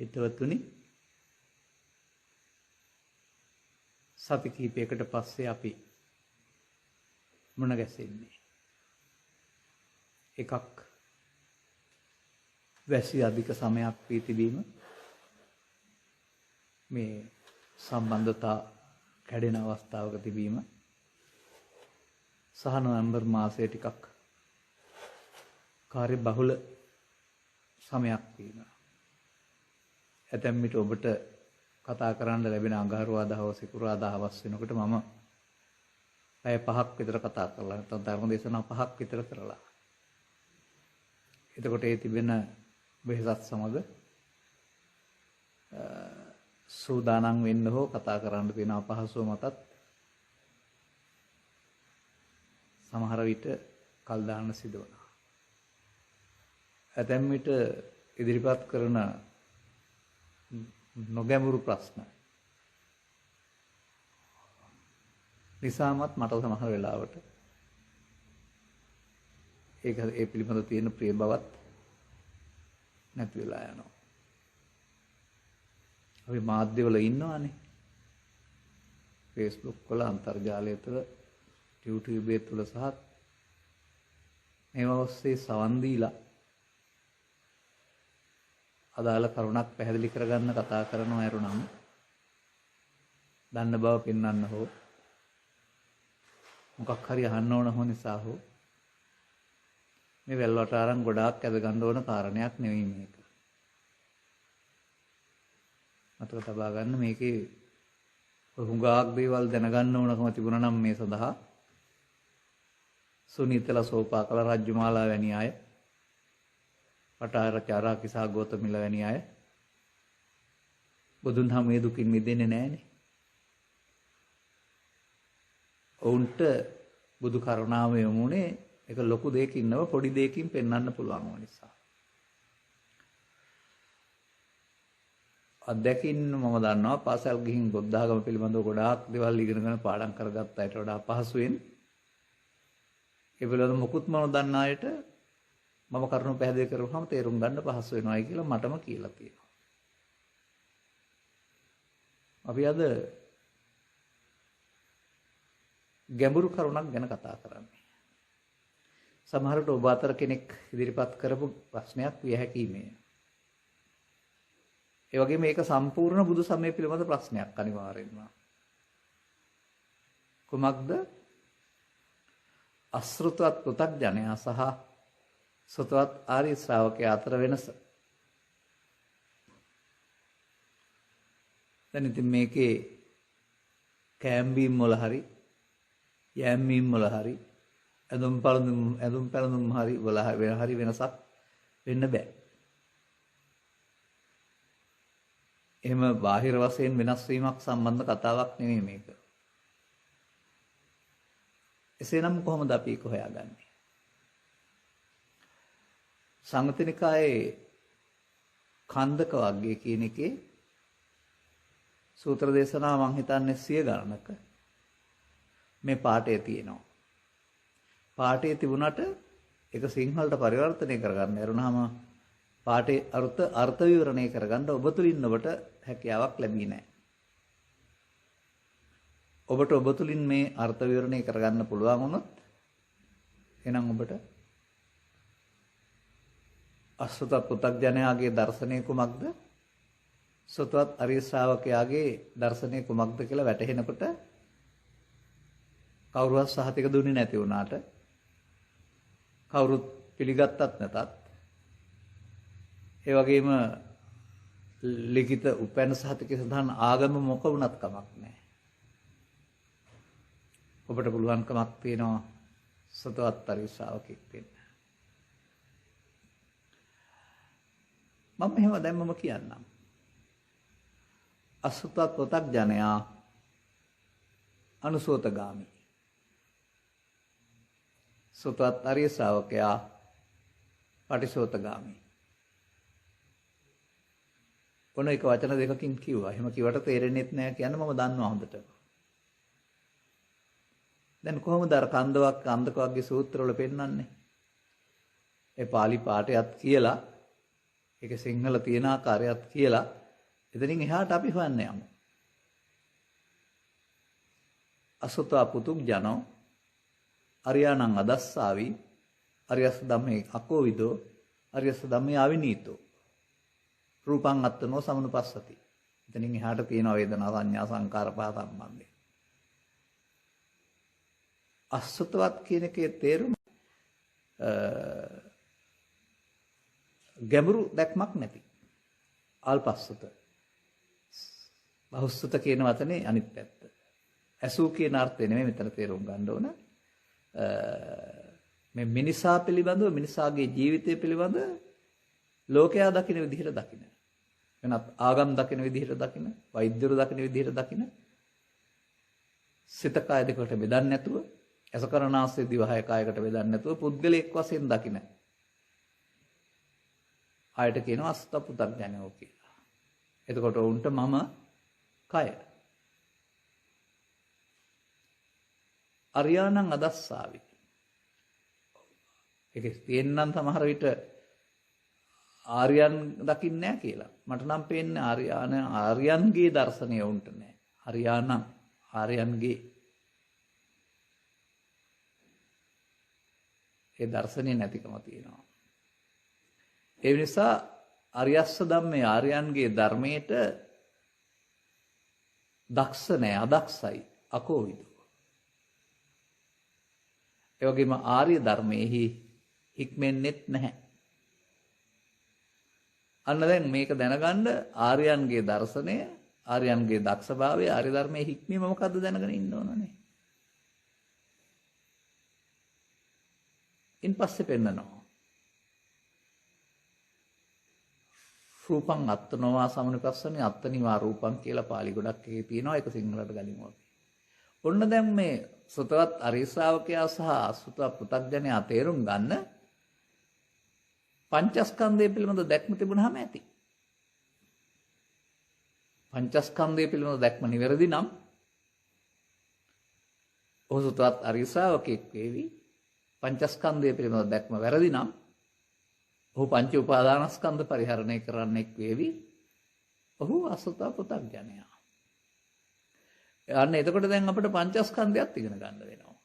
හිතවතුනි සති කිහිපයකට පස්සේ අපි මුණ ගැසෙන්නේ. එකක් වැසි අධික සමයක් වී තිබීම මේ සම්බන්ධතා කැඩෙන අවස්ථාවක තිබීම සහ නොවැම්බර් මාසයේ ටිකක් කාර්ය බහුල සමයක් වීම. ඇතැම් විට ඔබට කතා කරන්න ලැබෙන අඟහරුවාදා හෝ සිකුරාදා හවස් වෙනකොට මම පැය 5ක් විතර කතා කරලා නැත්නම් ධර්ම දේශනා 5ක් විතර කරලා. එතකොට ඒ තිබෙන වෙහසත් සමග සූදානම් වෙන්න හෝ කතා කරන්න තියෙන අපහසුව මතත් සමහර විට කල් දාන්න සිදු වෙනවා. ඇතැම් විට ඉදිරිපත් කරන නොගැඹුරු ප්‍රශ්න නිසාමත් මට සමහර වෙලාවට ඒ පිළිබඳව තියෙන ප්‍රිය බවත් නැති වෙලා යනවා. අපි මාධ්‍යවල ඉන්නවානේ. Facebook වල අන්තර්ජාලය තුළ YouTube තුළ සහ මේවා ඔස්සේ සවන් දීලා අදාළ කරුණක් පැහැදිලි කරගන්න කතා කරනවා ඇරුණම් දන්න බව පෙන්වන්න හෝ මොකක් හරි අහන්න ඕන හෝ නිසා හෝ මේ වැල්වට අරන් ගොඩාක් ඇද ගන්න ඕන කාරණයක් නෙවෙයි මේක. මතක තබා ගන්න මේකේ හුඟක් දේවල් දැනගන්න ඕනකම තිබුණා නම් මේ සඳහා සුනීතලා සෝපාකල රජ්ජුමාලා වැනි අය පටාරචාරා කිසා ගෝතමිල වැනි අය බුදුන් හමුවේ දුකින් මිදෙන්නේ නැහනේ. ඔවුන්ට බුදු කරුණාව යමුනේ ඒක ලොකු දෙයකින් නව පොඩි දෙයකින් පෙන්වන්න පුළුවන් වුණ නිසා. අධ්‍යක්ෂින් මම දන්නවා පාසල් ගිහින් බුද්ධ ආගම පිළිබඳව ගොඩාක් දේවල් ඉගෙනගෙන පාඩම් කරගත්ත අයට වඩා පහසුවෙන් ඒ පිළිබඳව මුකුත්ම නොදන්න අයට මම කරුණු පැහැදිලි කරුවහම තේරුම් ගන්න පහසු වෙනවායි කියලා මටම කියලා තියෙනවා. අපි අද ගැඹුරු කරුණක් ගැන කතා කරන්නේ. සමහරට ඔබ අතර කෙනෙක් ඉදිරිපත් කරපු ප්‍රශ්නයක් විය හැකියි මේ. ඒ වගේම මේක සම්පූර්ණ බුදු සමය පිළිබඳ ප්‍රශ්නයක් අනිවාර්යෙන්ම. කුමක්ද? අසෘතවත් පෘථග්ජනයා සහ සෘතවත් ආර්ය ශ්‍රාවකයා අතර වෙනස. දැන් ඉතින් මේකේ කැම්බීම් වල හරි යෑම්බීම් වල හරි ඇඳුම් පැළඳුම් හරි වල හරි වෙනසක් වෙන්න බෑ. එහෙම බාහිර වශයෙන් වෙනස් වීමක් සම්බන්ධ කතාවක් නෙමෙයි මේක. එසේනම් කොහොමද අපි ඒක හොයාගන්නේ? සංගතනිකායේ කන්දක වර්ගය කියන එකේ සූත්‍ර දේශනා මම හිතන්නේ 100 ගණනක මේ පාඩේ තියෙනවා. පාඩේ තිබුණාට ඒක සිංහලට පරිවර්තනය කරගන්න යරුණාම පාඩේ අර්ථ විවරණය කරගන්න ඔබ තුලින් ඔබට හැකියාවක් ලැබී නැහැ. ඔබට ඔබ තුලින් මේ අර්ථ විවරණය කරගන්න පුළුවන් වුණොත් එහෙනම් ඔබට අසුත පුතග්ජනයාගේ දර්ශනය කුමක්ද? සුතවත් අරිය ශ්‍රාවකයාගේ දර්ශනය කුමක්ද කියලා වැටහෙනකොට කවුරුවත් සහතික දුන්නේ නැති වුණාට කවුරුත් පිළිගත්තත් නැතත් ඒ වගේම ලිඛිත උපැන්න සහතිකේ සඳහන් ආගම මොක වුණත් කමක් නැහැ. ඔබට පුළුවන්කමක් තියෙනවා සුතවත් අරිය ශ්‍රාවකෙක් වෙන්න. මම එහෙම දැම්මම කියන්නම්. අසුතවත් පෘථග්ජනයා අනුසෝතගාමි. සුතවත් ආර්ය ශ්‍රාවකයා පටිසෝතගාමි. ඔන්න එක වචන දෙකකින් කිව්වා. එහෙම කිව්වට තේරෙන්නේ නැහැ කියන්න මම දන්නවා හොඳට. දැන් කොහොමද අර කන්දක වගේ සූත්‍රවල පෙන්නන්නේ? ඒ pāli පාඨයත් කියලා ඒක සිංහල තියෙන ආකාරයත් කියලා එතනින් එහාට අපි හොයන්න යමු. අසුතා පුතුක් ජනෝ අරියාණං අදස්සාවි අරියස්ස ධම්මේ අකෝවිදෝ අරියස්ස ධම්මේ අවිනීතෝ රූපං අත්තනෝ සමනුපස්සති. එතනින් එහාට තියෙන වේදනා සංඥා සංකාර පහ සම්බන්ධයෙන්. අසුතවත් කියන එකේ තේරුම ගැඹුරු දැක්මක් නැති. අල්පස්සුත. බහුස්සුත කියන වචනේ අනිත් පැත්ත. ඇසූ කියන අර්ථය නෙමෙයි මෙතන තේරුම් ගන්න ඕන. මේ මිනිසා පිළිබඳව මිනිසාගේ ජීවිතය පිළිබඳ ලෝකයා දකින විදිහට දකින. වෙනත් ආගම් දකින විදිහට දකින, වෛද්‍යවරු දකින විදිහට දකින. සිත කය දෙකට බෙදන්නේ නැතුව, අසකරණාස්සේ දිවහය කායකට බෙදන්නේ නැතුව පුද්ගලයෙක් වශයෙන් දකින. ආයත කියනවා අස්ත පුතග්ජනෝ කියලා. එතකොට උන්ට මම කය. අරියාණං අදස්සාවි. ඒක තියෙනනම් සමහර විට ආර්යයන් දකින්නේ නැහැ කියලා. මට නම් පේන්නේ ආර්යයන්ගේ දර්ශනය උන්ට නැහැ. අරියාණං ආර්යයන්ගේ ඒ දර්ශනය නැතිකම තියෙනවා. ඒ නිසා අරියස්ස ධම්මේ ආර්යයන්ගේ ධර්මයට දක්ෂ නැහැ, අදක්ෂයි, අකෝවිදෝ. ඒ වගේම ආර්ය ධර්මයේහි හික්මෙන්නෙත් නැහැ. අන්න දැන් මේක දැනගන්න ආර්යයන්ගේ දර්ශනය, ආර්යයන්ගේ දක්ෂභාවය, ආර්ය ධර්මයේ හික්මීම මොකද්ද දැනගෙන ඉන්න ඕනනේ. ඉන් පස්සේ පෙන්නනවා. රූපං අත්තනවා සමනුපස්සනේ අත්තනිවා රූපං කියලා පාලි ගොඩක් එකේ තියෙනවා. ඒක සිංහලට ගලිමු අපි. ඔන්න දැන් මේ සුතවත් අරිය ශ්‍රාවකයා සහ අසුත පුතග්ජනයා තේරුම් ගන්න පංචස්කන්ධය පිළිබඳ දැක්ම තිබුණාම ඇති. පංචස්කන්ධය පිළිබඳ දැක්ම නිවැරදි නම් ඔහු සුතවත් අරිය ශ්‍රාවකෙක් වේවි. පංචස්කන්ධය පිළිබඳ දැක්ම වැරදි නම් ඔහු පංච උපාදානස්කන්ධ පරිහරණය කරන්නෙක් වේවි. ඔහු අසුත පුතග්ජනයා. අන්න එතකොට දැන් අපිට පංචස්කන්ධයත් ඉගෙන ගන්න වෙනවා.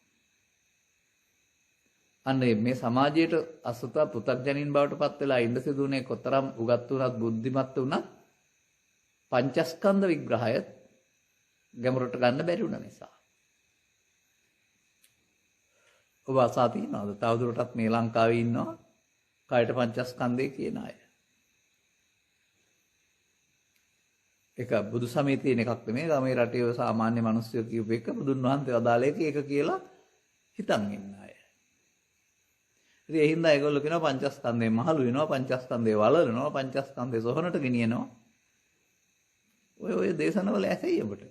අන්න මේ සමාජයට අසුත පුතග්ජනින් බවට පත් වෙලා ඉඳ සිදුුනේ කොතරම් උගත් වුණත් බුද්ධිමත් වුණත් පංචස්කන්ධ විග්‍රහය ගැඹුරට ගන්න බැරි වුණ නිසා. ඔබ අසා තියනවාද? තවදුරටත් මේ ලංකාවේ ඉන්නවා කයට පංචස්කන්ධය කියන අය. ඒක බුදු සමයේ තියෙන එකක් නෙමෙයි. ගමේ රටේ සාමාන්‍ය මිනිස්සු කියූප එක බුදුන් වහන්සේ වදාළේ ඒක කියලා හිතන් ඉන්න අය. ඉතින් ඒ හින්දා ඒගොල්ලෝ කියනවා පංචස්කන්ධේ මහලු වෙනවා, පංචස්කන්ධේ වලලනවා, පංචස්කන්ධේ සොහනට ගෙනියනවා. ඔය දේශනවල ඇසෙයි ඔබට.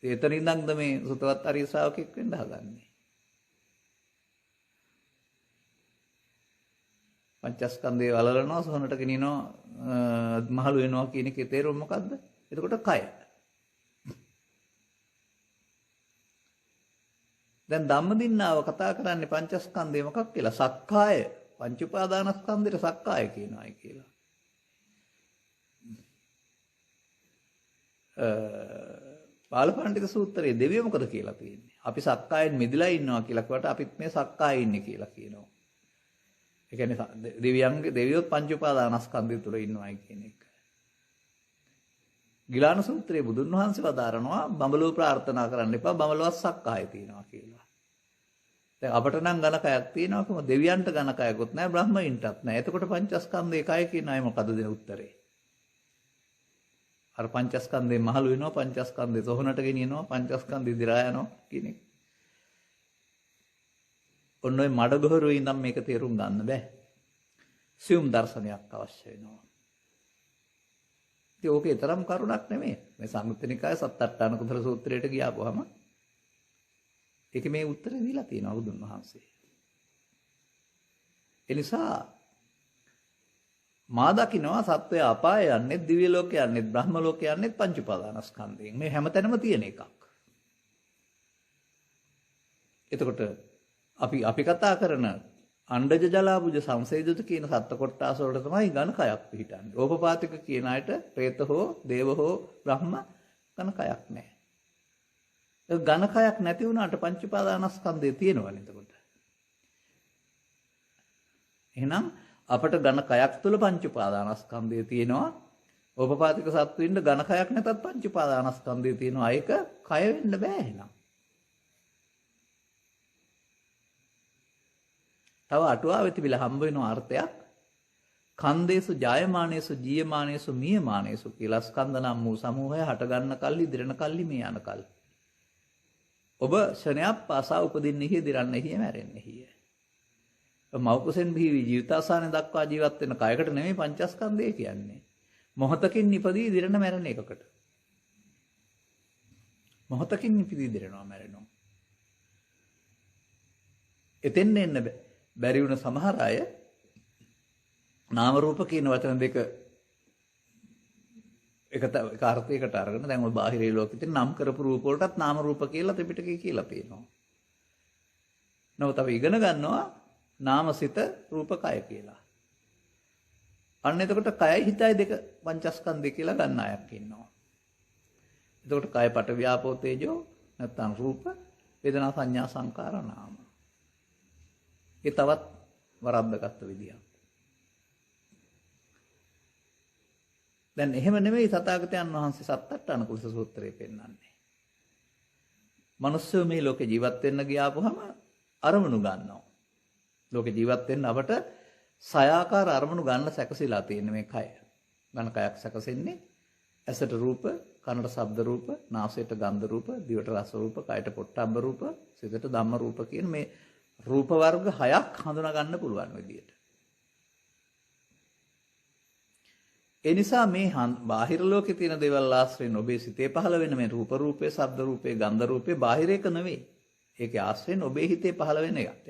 එතන ඉඳන්ද මේ සුතවත් අරිය ශ්‍රාවකෙක් වෙන්න හදන්නේ. පංචස්කන්ධේ වලලනවා, සොහනට ගෙනියනවා, මහලු වෙනවා කියන එකේ තේරුම මොකද්ද? එතකොට කය. දැන් ධම්මදින්නාව කතා කරන්නේ පංචස්කන්ධය මොකක් කියලා? සක්කාය. පංච උපාදානස්කන්ධයට සක්කාය කියනවායි කියලා. බාලපණ්ඩිත සූත්‍රයේ දෙවියෝ මොකද කියලා තියෙන්නේ? අපි සක්කායෙන් මිදලා ඉන්නවා කියලා කිව්වට අපිත් මේ සක්කායේ ඉන්නේ කියලා කියනවා. ඒ කියන්නේ දෙවියොත් පංච උපාදානස්කන්ධය තුල ඉන්නවායි කියන එක. ගිලාන සූත්‍රයේ බුදුන් වහන්සේ වදාරනවා බඹලෝ ප්‍රාර්ථනා කරන්න එපා, බඹලොවත් සක්කාය තියෙනවා කියලා. දැන් අපට නම් ඝනකයක් තියෙනවා කොහොමද? දෙවියන්ට ඝනකයක්වත් නැහැ, බ්‍රහ්මයින්ටත් නැහැ. එතකොට පංචස්කන්ධේ කය කියන අය මොකද දෙන උත්තරේ? අර පංචස්කන්ධේ මහලු වෙනවා, පංචස්කන්ධේ සොහනට ගෙනියනවා, පංචස්කන්ධේ දිරා යනවා කියන එක. ඔන්න ඔය මඩගොහරුවේ ඉඳන් මේක තේරුම් ගන්න බෑ. සියුම් දර්ශනයක් අවශ්‍ය වෙනවා. ඉතින් ඕකේ තරම් කරුණක් නෙමෙයි. මේ සංයුත්ත නිකායේ සත්තට්ඨාන කුසල සූත්‍රයට ගියාපුවම ඒකේ මේ උත්තරේ දීලා තියෙනවා බුදුන් වහන්සේ. ඒ නිසා මා දකින්නවා සත්වය අපාය යන්නේ, දිව්‍ය ලෝකේ යන්නේ, බ්‍රහ්ම ලෝකේ යන්නේ පංච උපාදානස්කන්ධයෙන්. මේ හැමතැනම තියෙන එකක්. එතකොට අපි කතා කරන අණ්ඩජ ජලාබුජ සංසේදිත කියන සත්ත්ව කොටස් වලට තමයි ඝන කයක් පිහිටන්නේ. ඕපපාතික කියන අයට പ്രേත හෝ දේව හෝ බ්‍රහ්ම ඝන කයක් නැහැ. ඒ ඝන කයක් නැති වුණාට පංච උපාදානස්කන්ධය තියෙනවනේ එතකොට. එහෙනම් අපට ඝන කයක් තුල පංච උපාදානස්කන්ධය තියෙනවා. ඕපපාතික සත්ත්වින්ද ඝන කයක් නැතත් පංච උපාදානස්කන්ධය තියෙනවා. ඒක කය වෙන්න බෑ එහෙනම්. තව අටුවාවේ තිබිලා හම්බ වෙන අර්ථයක් කන්දේසු ජායමානේසු ජීයමානේසු මීයමානේසු කියලා ස්කන්ධ නම් වූ සමූහය හට ගන්න කල්ලි දිරණ කල්ලි මේ යන කල්. ඔබ ශරණයක් පාසා උපදින්නෙහි දිරන්නෙහි මැරෙන්නෙහි. මෞකසෙන් බිහි ජීවිතාසානෙ දක්වා ජීවත් වෙන කයකට නෙමෙයි පංචස්කන්ධය කියන්නේ. මොහතකින් නිපදී දිරණ මැරෙන එකකට. මොහතකින් නිපදී දිරනවා මැරෙනවා. එතෙන් එන්න බැරි වුණ සමහර අය නාම රූප කියන වචන දෙක එක අර්ථයකට අරගෙන දැන් ඔය බාහිර ලෝකෙට නම් කරපු රූප වලටත් නාම රූප කියලා ත්‍රිපිටකේ කියලා තියෙනවා. නමුත් අපි ඉගෙන ගන්නවා නාමසිත රූපකය කියලා. අන්න එතකොට කයයි හිතයි දෙක පංචස්කන්ධය කියලා ගන්න අයක් ඉන්නවා. එතකොට කය පට ව්‍යාපෝ තේජෝ නැත්නම් රූප වේදනා සංඥා සංකාර නාම. ඒ තවත් වරද්දගත් විදියක්. දැන් එහෙම නෙමෙයි තථාගතයන් වහන්සේ සත්තට්ඨාන කුලස සූත්‍රයේ පෙන්නන්නේ. මිනිස්සු මේ ලෝකේ ජීවත් වෙන්න ගියාපුවම අරමුණු ගන්නවා. ලෝකේ ජීවත් වෙන්න අපට සයාකාර අරමුණු ගන්න සැකසීලා තියෙන මේ කය. ඝන කයක් සැකසෙන්නේ ඇසට රූප, කනට ශබ්ද රූප, නාසයට ගන්ධ රූප, දිවට රස රූප, කයට පොට්ටබ්බ රූප, සිතට ධම්ම රූප කියන මේ රූප වර්ග 6ක් හඳුනා ගන්න පුළුවන් විදියට. ඒ නිසා මේ බාහිර ලෝකේ තියෙන දේවල් ආශ්‍රයෙන් ඔබේ සිතේ පහළ වෙන මේ රූප රූපේ, ශබ්ද රූපේ, ගන්ධ රූපේ බාහිර එක නෙවෙයි. ඒකේ ආශ්‍රයෙන් ඔබේ හිතේ පහළ වෙන එකක්.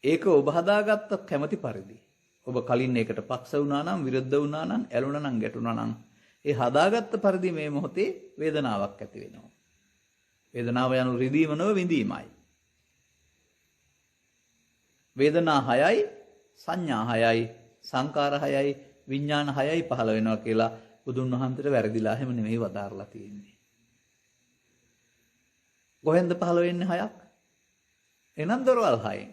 ඒක ඔබ හදාගත්ත කැමැති පරිදි. ඔබ කලින් ඒකට පක්ෂ වුණා නම්, විරුද්ධ වුණා නම්, ඇලුනා නම්, ගැටුණා නම්, ඒ හදාගත්ත පරිදි මේ මොහොතේ වේදනාවක් ඇති වෙනවා. වේදනාව යනු රිදීම නොව විඳීමයි. වේදනා 6යි, සංඥා 6යි, සංකාර 6යි, විඥාන 6යි පහළ වෙනවා කියලා බුදුන් වහන්සේට වැරදිලා හැම නෙමෙයි වදාරලා තියෙන්නේ. කොහෙන්ද පහළ වෙන්නේ 6ක්? එහෙනම් දොරවල් 6න්.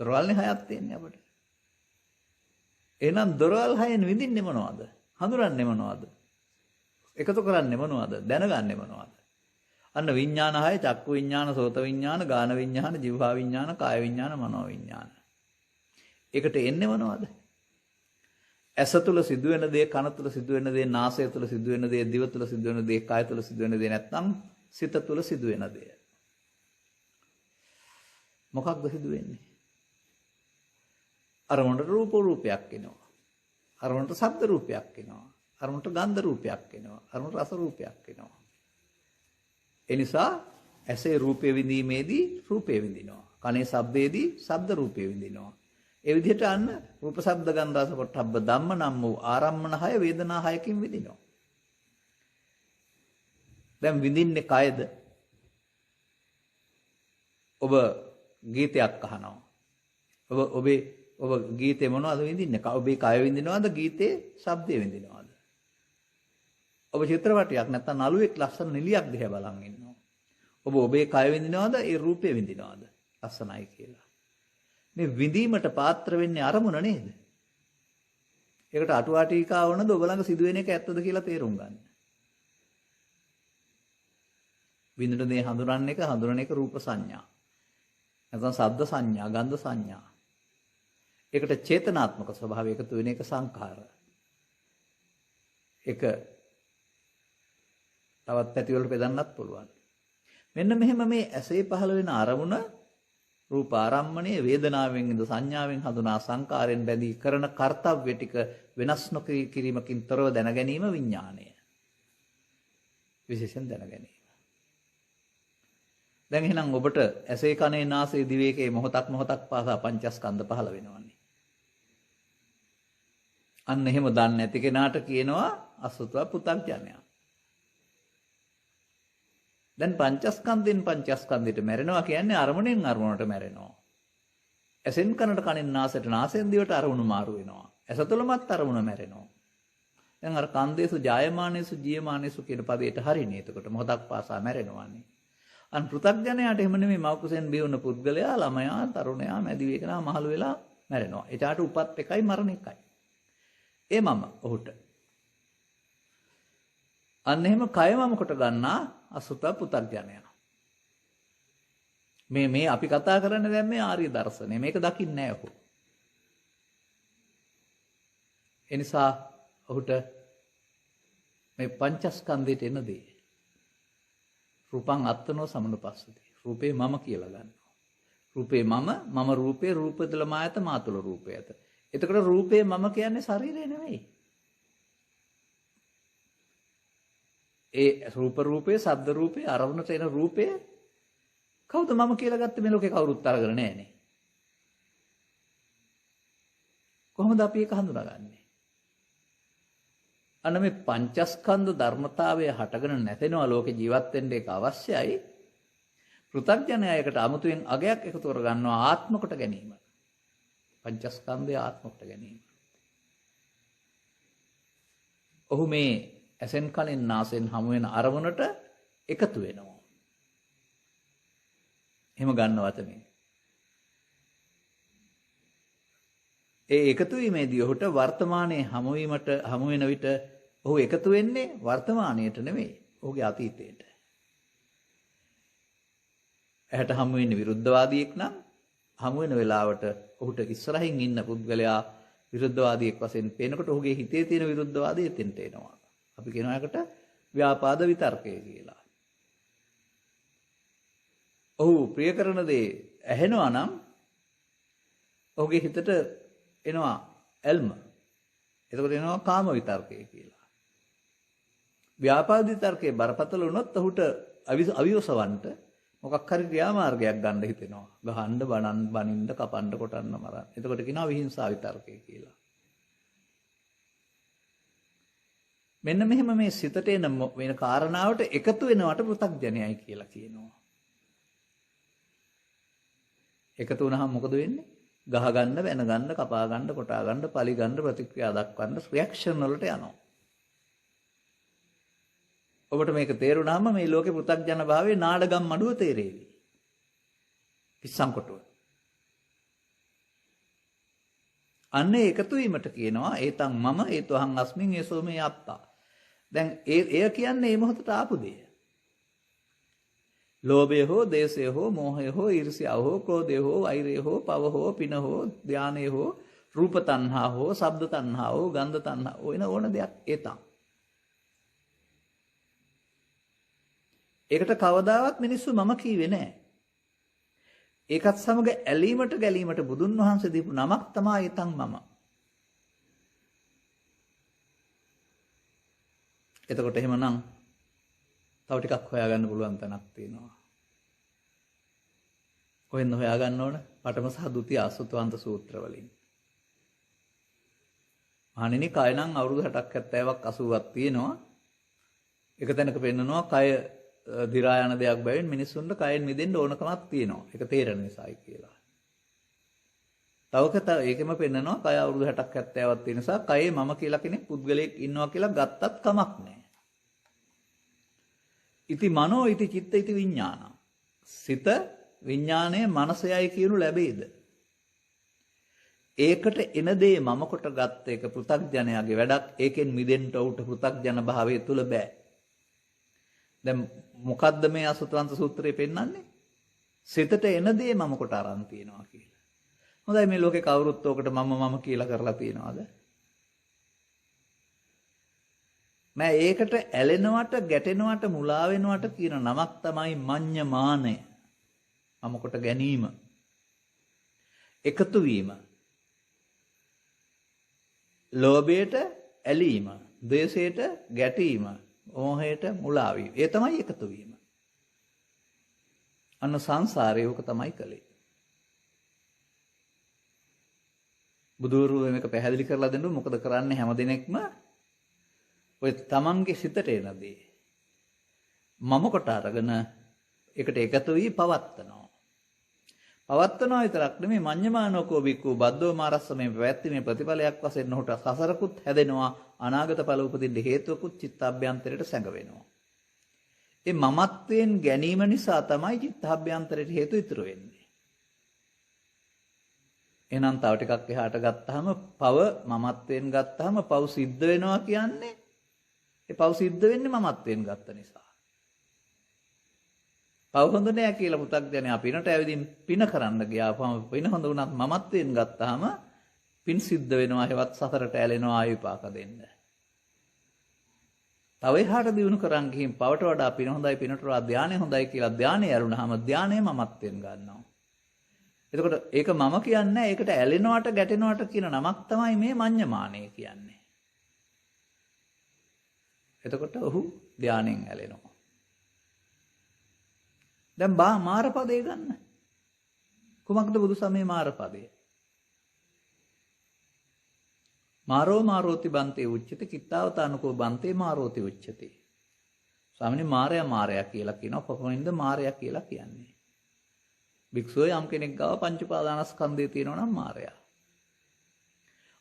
දොරවල්නේ 6ක් තියෙන්නේ අපිට. එහෙනම් දොරවල් 6න් විඳින්නේ මොනවද? හඳුරන්නේ මොනවද? එකතු කරන්නේ මොනවද? දැනගන්නේ මොනවද? අන්න විඥාන 6 චක්කු විඥාන, සෝත විඥාන, ගාන විඥාන, જીවහා විඥාන, කාය විඥාන, මනෝ විඥාන. ඒකට එන්නේ මොනවද? ඇස තුල සිදුවෙන දේ, කන තුල සිදුවෙන දේ, නාසය තුල සිදුවෙන දේ, දිව තුල සිදුවෙන දේ, කාය තුල සිදුවෙන දේ නැත්නම් සිත තුල සිදුවෙන දේ. මොකක්ද සිදුවෙන්නේ? අරමුණට රූපයක් එනවා. අරමුණට ශබ්ද රූපයක් එනවා. අරමුණට ගන්ධ රූපයක් එනවා. අරමුණට රස රූපයක් එනවා. ඒ නිසා ඇසේ රූපේ විඳීමේදී රූපේ විඳිනවා. කනේ ශබ්දේදී ශබ්ද රූපේ විඳිනවා. ඒ විදිහට අන්න රූප ශබ්ද ගන්ධ රස පොට්ටබ්බ ධම්ම නම් වූ ආරම්මන 6 වේදනා 6කින් විඳිනවා. දැන් විඳින්නේ කයද? ඔබ ගීතයක් අහනවා. ඔබ ගීතේ මොනවද විඳින්නේ? ඔබේ කය විඳිනවද? ගීතේ ශබ්දේ විඳිනවද? ඔබ චිත්‍රපටයක් නැත්නම් නළුවෙක් ලස්සන නිලියක් දිහා බලන් ඉන්නවා. ඔබේ කය විඳිනවද? ඒ රූපේ විඳිනවද? ලස්සනයි කියලා. මේ විඳීමට පාත්‍ර වෙන්නේ අරමුණ නේද? ඒකට අටුවා ටීකා වුණද ඔබ ළඟ සිදුවෙන එක ඇත්තද කියලා තේරුම් ගන්න. විඳින දේ හඳුනන එක රූප සංඥා. නැත්නම් ශබ්ද සංඥා, ගන්ධ සංඥා. ඒකට චේතනාත්මක ස්වභාවය එකතු වෙන එක සංඛාර. ඒක තවත් පැති වලට බෙදන්නත් පුළුවන්. මෙන්න මෙහෙම මේ ඇසේ පහළ වෙන අරමුණ රූප ආරම්මණය වේදනාවෙන් ඉඳ සංඥාවෙන් හඳුනා සංකාරයෙන් බැඳී කරන කර්තව්‍ය ටික වෙනස් නොකිරීමකින් තොරව දැන ගැනීම විඥාණය. විශේෂයෙන් දැන ගැනීම. දැන් එහෙනම් ඔබට ඇසේ කනේ නාසයේ දිවේකේ මොහොතක් පාසා පංචස්කන්ධ පහළ වෙනවන්නේ. අන්න එහෙම දන්නේ නැති කෙනාට කියනවා අසුතව පුතග්ජනයා. දැන් පංචස්කන්ධෙන් පංචස්කන්ධයට මැරෙනවා කියන්නේ අරමුණෙන් අරමුණට මැරෙනවා. ඇසෙන් කනට කනෙන් නාසයට නාසයෙන් දිවට අරමුණු මාරු වෙනවා. ඇස තුළමත් අරමුණ මැරෙනවා. දැන් අර කන්දේසු ජායමානේසු ජීයමානේසු කියන පදයට හරිනේ. එතකොට මොහොතක් පාසා මැරෙනවානේ. අන් පෘථග්ජනයාට එහෙම නෙමෙයි මව් කුසෙන් බිහුන පුද්ගලයා ළමයා තරුණයා මැදි වේකනා මහලු වෙලා මැරෙනවා. එයාට උපත් එකයි මරණ එකයි. ඒ මම ඔහුට. අන්න එහෙම කය මම කොට ගන්නා අසුත පෘථග්ජනයා. මේ අපි කතා කරන්නේ දැන් මේ ආර්ය දර්ශනය. මේක දකින්නේ නැහැ ඔහු. ඒ නිසා ඔහුට මේ පංචස්කන්ධයට එනදී රූපං අත්තනෝ සමනුපස්සති. රූපේ මම කියලා ගන්නවා. රූපේ මම රූපේ රූපදල මායත මාතුල රූපයත. එතකොට රූපේ මම කියන්නේ ශරීරය නෙමෙයි. ඒ රූප රූපේ, ශබ්ද රූපේ, අරමුණට එන රූපය කවුද මම කියලා ගත්තේ මේ ලෝකේ කවුරුත් අරගෙන නැහනේ. කොහොමද අපි ඒක හඳුනාගන්නේ? අන්න මේ පංචස්කන්ධ ධර්මතාවය හටගෙන නැතෙනවා ලෝකේ ජීවත් වෙන්න ඒක අවශ්‍යයි. පෘථග්ජනයයකට අමුතුවෙන් අගයක් එකතු කර ගන්නවා ආත්ම කොට ගැනීම. පංචස්කන්ධය ආත්ම කොට ගැනීම. ඔහු මේ ඇසෙන් කනෙන් නාසයෙන් හමු වෙන අරමුණට එකතු වෙනවා. එහෙම ගන්නවත මේ. ඒ එකතු වීමේදී ඔහුට වර්තමානයේ හමු වෙන විට ඔහු එකතු වෙන්නේ වර්තමානයට නෙමෙයි ඔහුගේ අතීතයට. ඇහැට හමු වෙන්නේ විරුද්ධවාදියෙක් නම් හමු වෙන වෙලාවට ඔහුට ඉස්සරහින් ඉන්න පුද්ගලයා විරුද්ධවාදියෙක් වශයෙන් පේනකොට ඔහුගේ හිතේ තියෙන විරුද්ධවාදය එතෙන්ට එනවා. අපි කියනවා ඒකට ව්‍යාපාද විතර්කය කියලා. ඔහු ප්‍රිය කරන දේ ඇහෙනවා නම් ඔහුගේ හිතට එනවා ඇල්ම. එතකොට එනවා කාම විතර්කය කියලා. ව්‍යාපාද විතර්කයේ බරපතල වුණොත් ඔහුට අවිවසවන්ට මොකක් හරි ක්‍රියාමාර්ගයක් ගන්න හිතෙනවා. ගහන්න, බනින්න, කපන්න, කොටන්න, මරන්න. එතකොට කියනවා විහිංසා විතර්කය කියලා. මෙන්න මෙහෙම මේ සිතට එන වෙන කාරණාවට එකතු වෙනවට පෘථග්ජනයයි කියලා කියනවා. එකතු වුණාම මොකද වෙන්නේ? ගහ ගන්න, වෙන ගන්න, කපා ගන්න, කොටා ගන්න, පලි ගන්න, ප්‍රතික්‍රියා දක්වන්න රියැක්ෂන් වලට යනවා. ඔබට මේක තේරුණාම මේ ලෝකේ පෘථග්ජන භාවයේ නාඩගම් මඩුව තේරෙවි. පිස්සන් කොටුව. අන්නේ එකතු වීමට කියනවා ඒතං මම ඒතවහං අස්මින් ඒසෝ මේ අත්තා. දැන් එය කියන්නේ මේ මොහොතට ආපු දෙය. ලෝභය හෝ, දේශය හෝ, මෝහය හෝ, ඊර්ෂ්‍යාව හෝ, ක්‍රෝධය හෝ, වෛරය හෝ, පව හෝ, පින හෝ, ධානය හෝ, රූප තණ්හා හෝ, ශබ්ද තණ්හා හෝ, ගන්ධ තණ්හා ඕන ඕන දෙයක් ඒතං. ඒකට කවදාවත් මිනිස්සු මම කීවේ නැහැ. ඒකත් සමග ඇලීමට ගැලීමට බුදුන් වහන්සේ දීපු නමක් තමයි ඒතං මම. එතකොට එහෙමනම් තව ටිකක් හොයාගන්න පුළුවන් තැනක් තියෙනවා. කොහෙන්ද හොයාගන්න ඕන? පඨම සහ ဒုတိ අසුතවන්ත සූත්‍ර වලින්. මහණෙනි කය නම් අවුරුදු 60ක් 70ක් 80ක් තියෙනවා. එක තැනක පෙන්නනවා කය දි รา යන දෙයක් බැවින් මිනිස්සුන්ට කයෙන් මිදෙන්න ඕනකමක් තියෙනවා. ඒක තේරෙන නිසායි කියලා. තවක ඒකෙම පෙන්නනවා කය අවුරුදු 60ක් 70ක් තියෙන නිසා කයේ මම කියලා කෙනෙක් පුද්ගලයෙක් ඉන්නවා කියලා ගත්තත් කමක් නැහැ. ඉති මනෝ ඉති චිත්ත ඉති විඥාන. සිත විඥානය මනසයයි කියනු ලැබේද? ඒකට එන දේ මම කොට ගත්ත එක පෘථග්ජනයාගේ වැඩක්. ඒකෙන් මිදෙන්න උට පෘථග්ජන භාවය තුල බෑ. දැන් මොකද්ද මේ අසුතවන්ත සූත්‍රයේ පෙන්නන්නේ? සිතට එන දේ මම කොට අරන් තියනවා කියලා. හොඳයි මේ ලෝකේ කවුරුත් ඔකට මම කියලා කරලා තියනවාද? මම ඒකට ඇලෙනවට, ගැටෙනවට, මුලා වෙනවට කියන නමක් තමයි මඤ්ඤමානය. මම කොට ගැනීම. එකතු වීම. ලෝභයට ඇලීම, ද්වේෂයට ගැටීම, මෝහයට මුලා වීම. ඒ තමයි එකතු වීම. අන්න සංසාරේ ඕක තමයි කලේ. බුදුරුව මේක පැහැදිලි කරලා දෙන්න මොකද කරන්නේ හැම දිනෙකම ඔය තමන්ගේ සිතට එන දේ මම කොට අරගෙන එකට එකතු වී පවත්නවා. පවත්නවා විතරක් නෙමෙයි මඤ්ඤමානෝකෝ බික්කු බද්දෝ මාරස්සමේ පැවැත්මේ ප්‍රතිඵලයක් වශයෙන් ඔහුට සසරකුත් හැදෙනවා අනාගත ඵල උපදින්න හේතුවකුත් චිත්තාභ්‍යන්තරයට සැඟවෙනවා. ඒ මමත්වයෙන් ගැනීම නිසා තමයි චිත්තාභ්‍යන්තරයට හේතු ඉතුරු වෙන්නේ. එහෙනම් තව ටිකක් එහාට ගත්තාම පව මමත්වයෙන් ගත්තාම පව සිද්ධ වෙනවා කියන්නේ ඒ පව සිද්ධ වෙන්නේ මමත්වයෙන් ගත්ත නිසා. පව හොඳ නෑ කියලා පුතග්ජනයා පිනට ඇවිදින් පින කරන්න ගියාපම පින හොඳ වුණත් මමත්වයෙන් ගත්තාම පින් සිද්ධ වෙනවා හෙවත් සතරට ඇලෙනවා ආයෙ විපාක දෙන්න. තව එහාට දිනු කරන් ගිහින් පවට වඩා පින හොඳයි පිනට වඩා ධානය හොඳයි කියලා ධානය ඇරුණාම ධානය මමත්වයෙන් ගන්නවා. එතකොට ඒක මම කියන්නේ ඒකට ඇලෙනවට ගැටෙනවට කියන නමක් තමයි මේ මඤ්ඤමානය කියන්නේ. එතකොට ඔහු ධානයෙන් ඇලෙනවා. දැන් මාරපදේ ගන්න. කුමක්ද බුදු සමයේ මාරපදය? මාරෝ මාරෝති බන්තේ උච්චති කිත්තාවතානකෝ බන්තේ මාරෝති උච්චති. ස්වාමිනේ මාරයා කියලා කියනවා කොහොමින්ද මාරයා කියලා කියන්නේ? භික්ෂුව යම් කෙනෙක් ගාව පංච උපාදානස්කන්ධය තියෙනවා නම් මාරයා.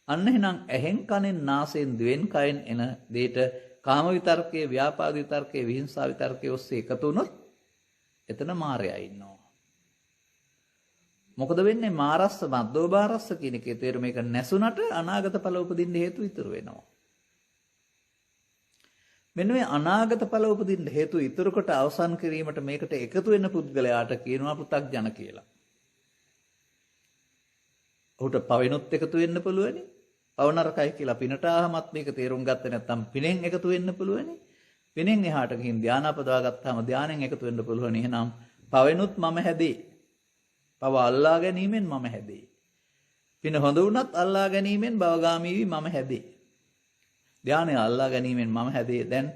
අන්න එහෙනම් ඇහෙන් කනෙන් නාසයෙන් දිවෙන් කයෙන් එන දෙයට කාම විතර්කයේ ව්‍යාපාද විතර්කයේ විහිංසා විතර්කයේ ඔස්සේ එකතු වුණොත් එතන මාරයා ඉන්නවා. මොකද වෙන්නේ මාරස්ස මද්දෝබාරස්ස කියන එකේ තේරුම මේක නැසුණට අනාගත ඵල උපදින්න හේතු ඉතුරු වෙනවා. මෙන්න මේ අනාගත ඵල උපදින්න හේතු ඉතුරු කොට අවසන් කිරීමට මේකට එකතු වෙන පුද්ගලයාට කියනවා පෘථග්ජන කියලා. ඔහුට පවෙනුත් එකතු වෙන්න පුළුවනි. පව නරකයි කියලා පිනට ආවමත් මේක තේරුම් ගත්තේ නැත්නම් පිනෙන් එකතු වෙන්න පුළුවනි. පිනෙන් එහාට ගිහින් ධානය අපදවා ගත්තාම ධානයෙන් එකතු වෙන්න පුළුවන්. එහෙනම් පවෙනුත් මම හැදේ. පව අල්ලා ගැනීමෙන් මම හැදේ. පින හොඳ වුණත් අල්ලා ගැනීමෙන් භවගාමී වී මම හැදේ. ධානය අල්ලා ගැනීමෙන් මම හැදේ. දැන්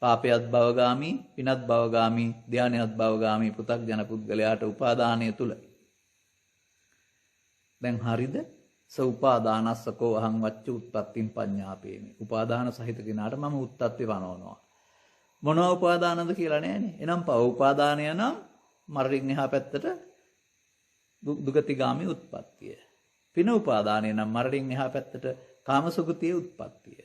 පාපයත් භවගාමී, පිනත් භවගාමී, ධානයත් භවගාමී පෘථග්ජන පුද්ගලයාට උපාදානය තුල. දැන් හරිද? සෝපාදානස්සකෝ අහං වච්ච උත්පත්තිම් පඤ්ඤාපේමි. උපාදාන සහිත කෙනාට මම උත්පත්ති වනවනවා. මොනවා උපාදානද කියලා නෑනේ. එනම් පව උපාදානය නම් මරණින් එහා පැත්තට දුගතිගාමී උත්පත්තිය. පින උපාදානය නම් මරණින් එහා පැත්තට කාමසුගතියේ උත්පත්තිය.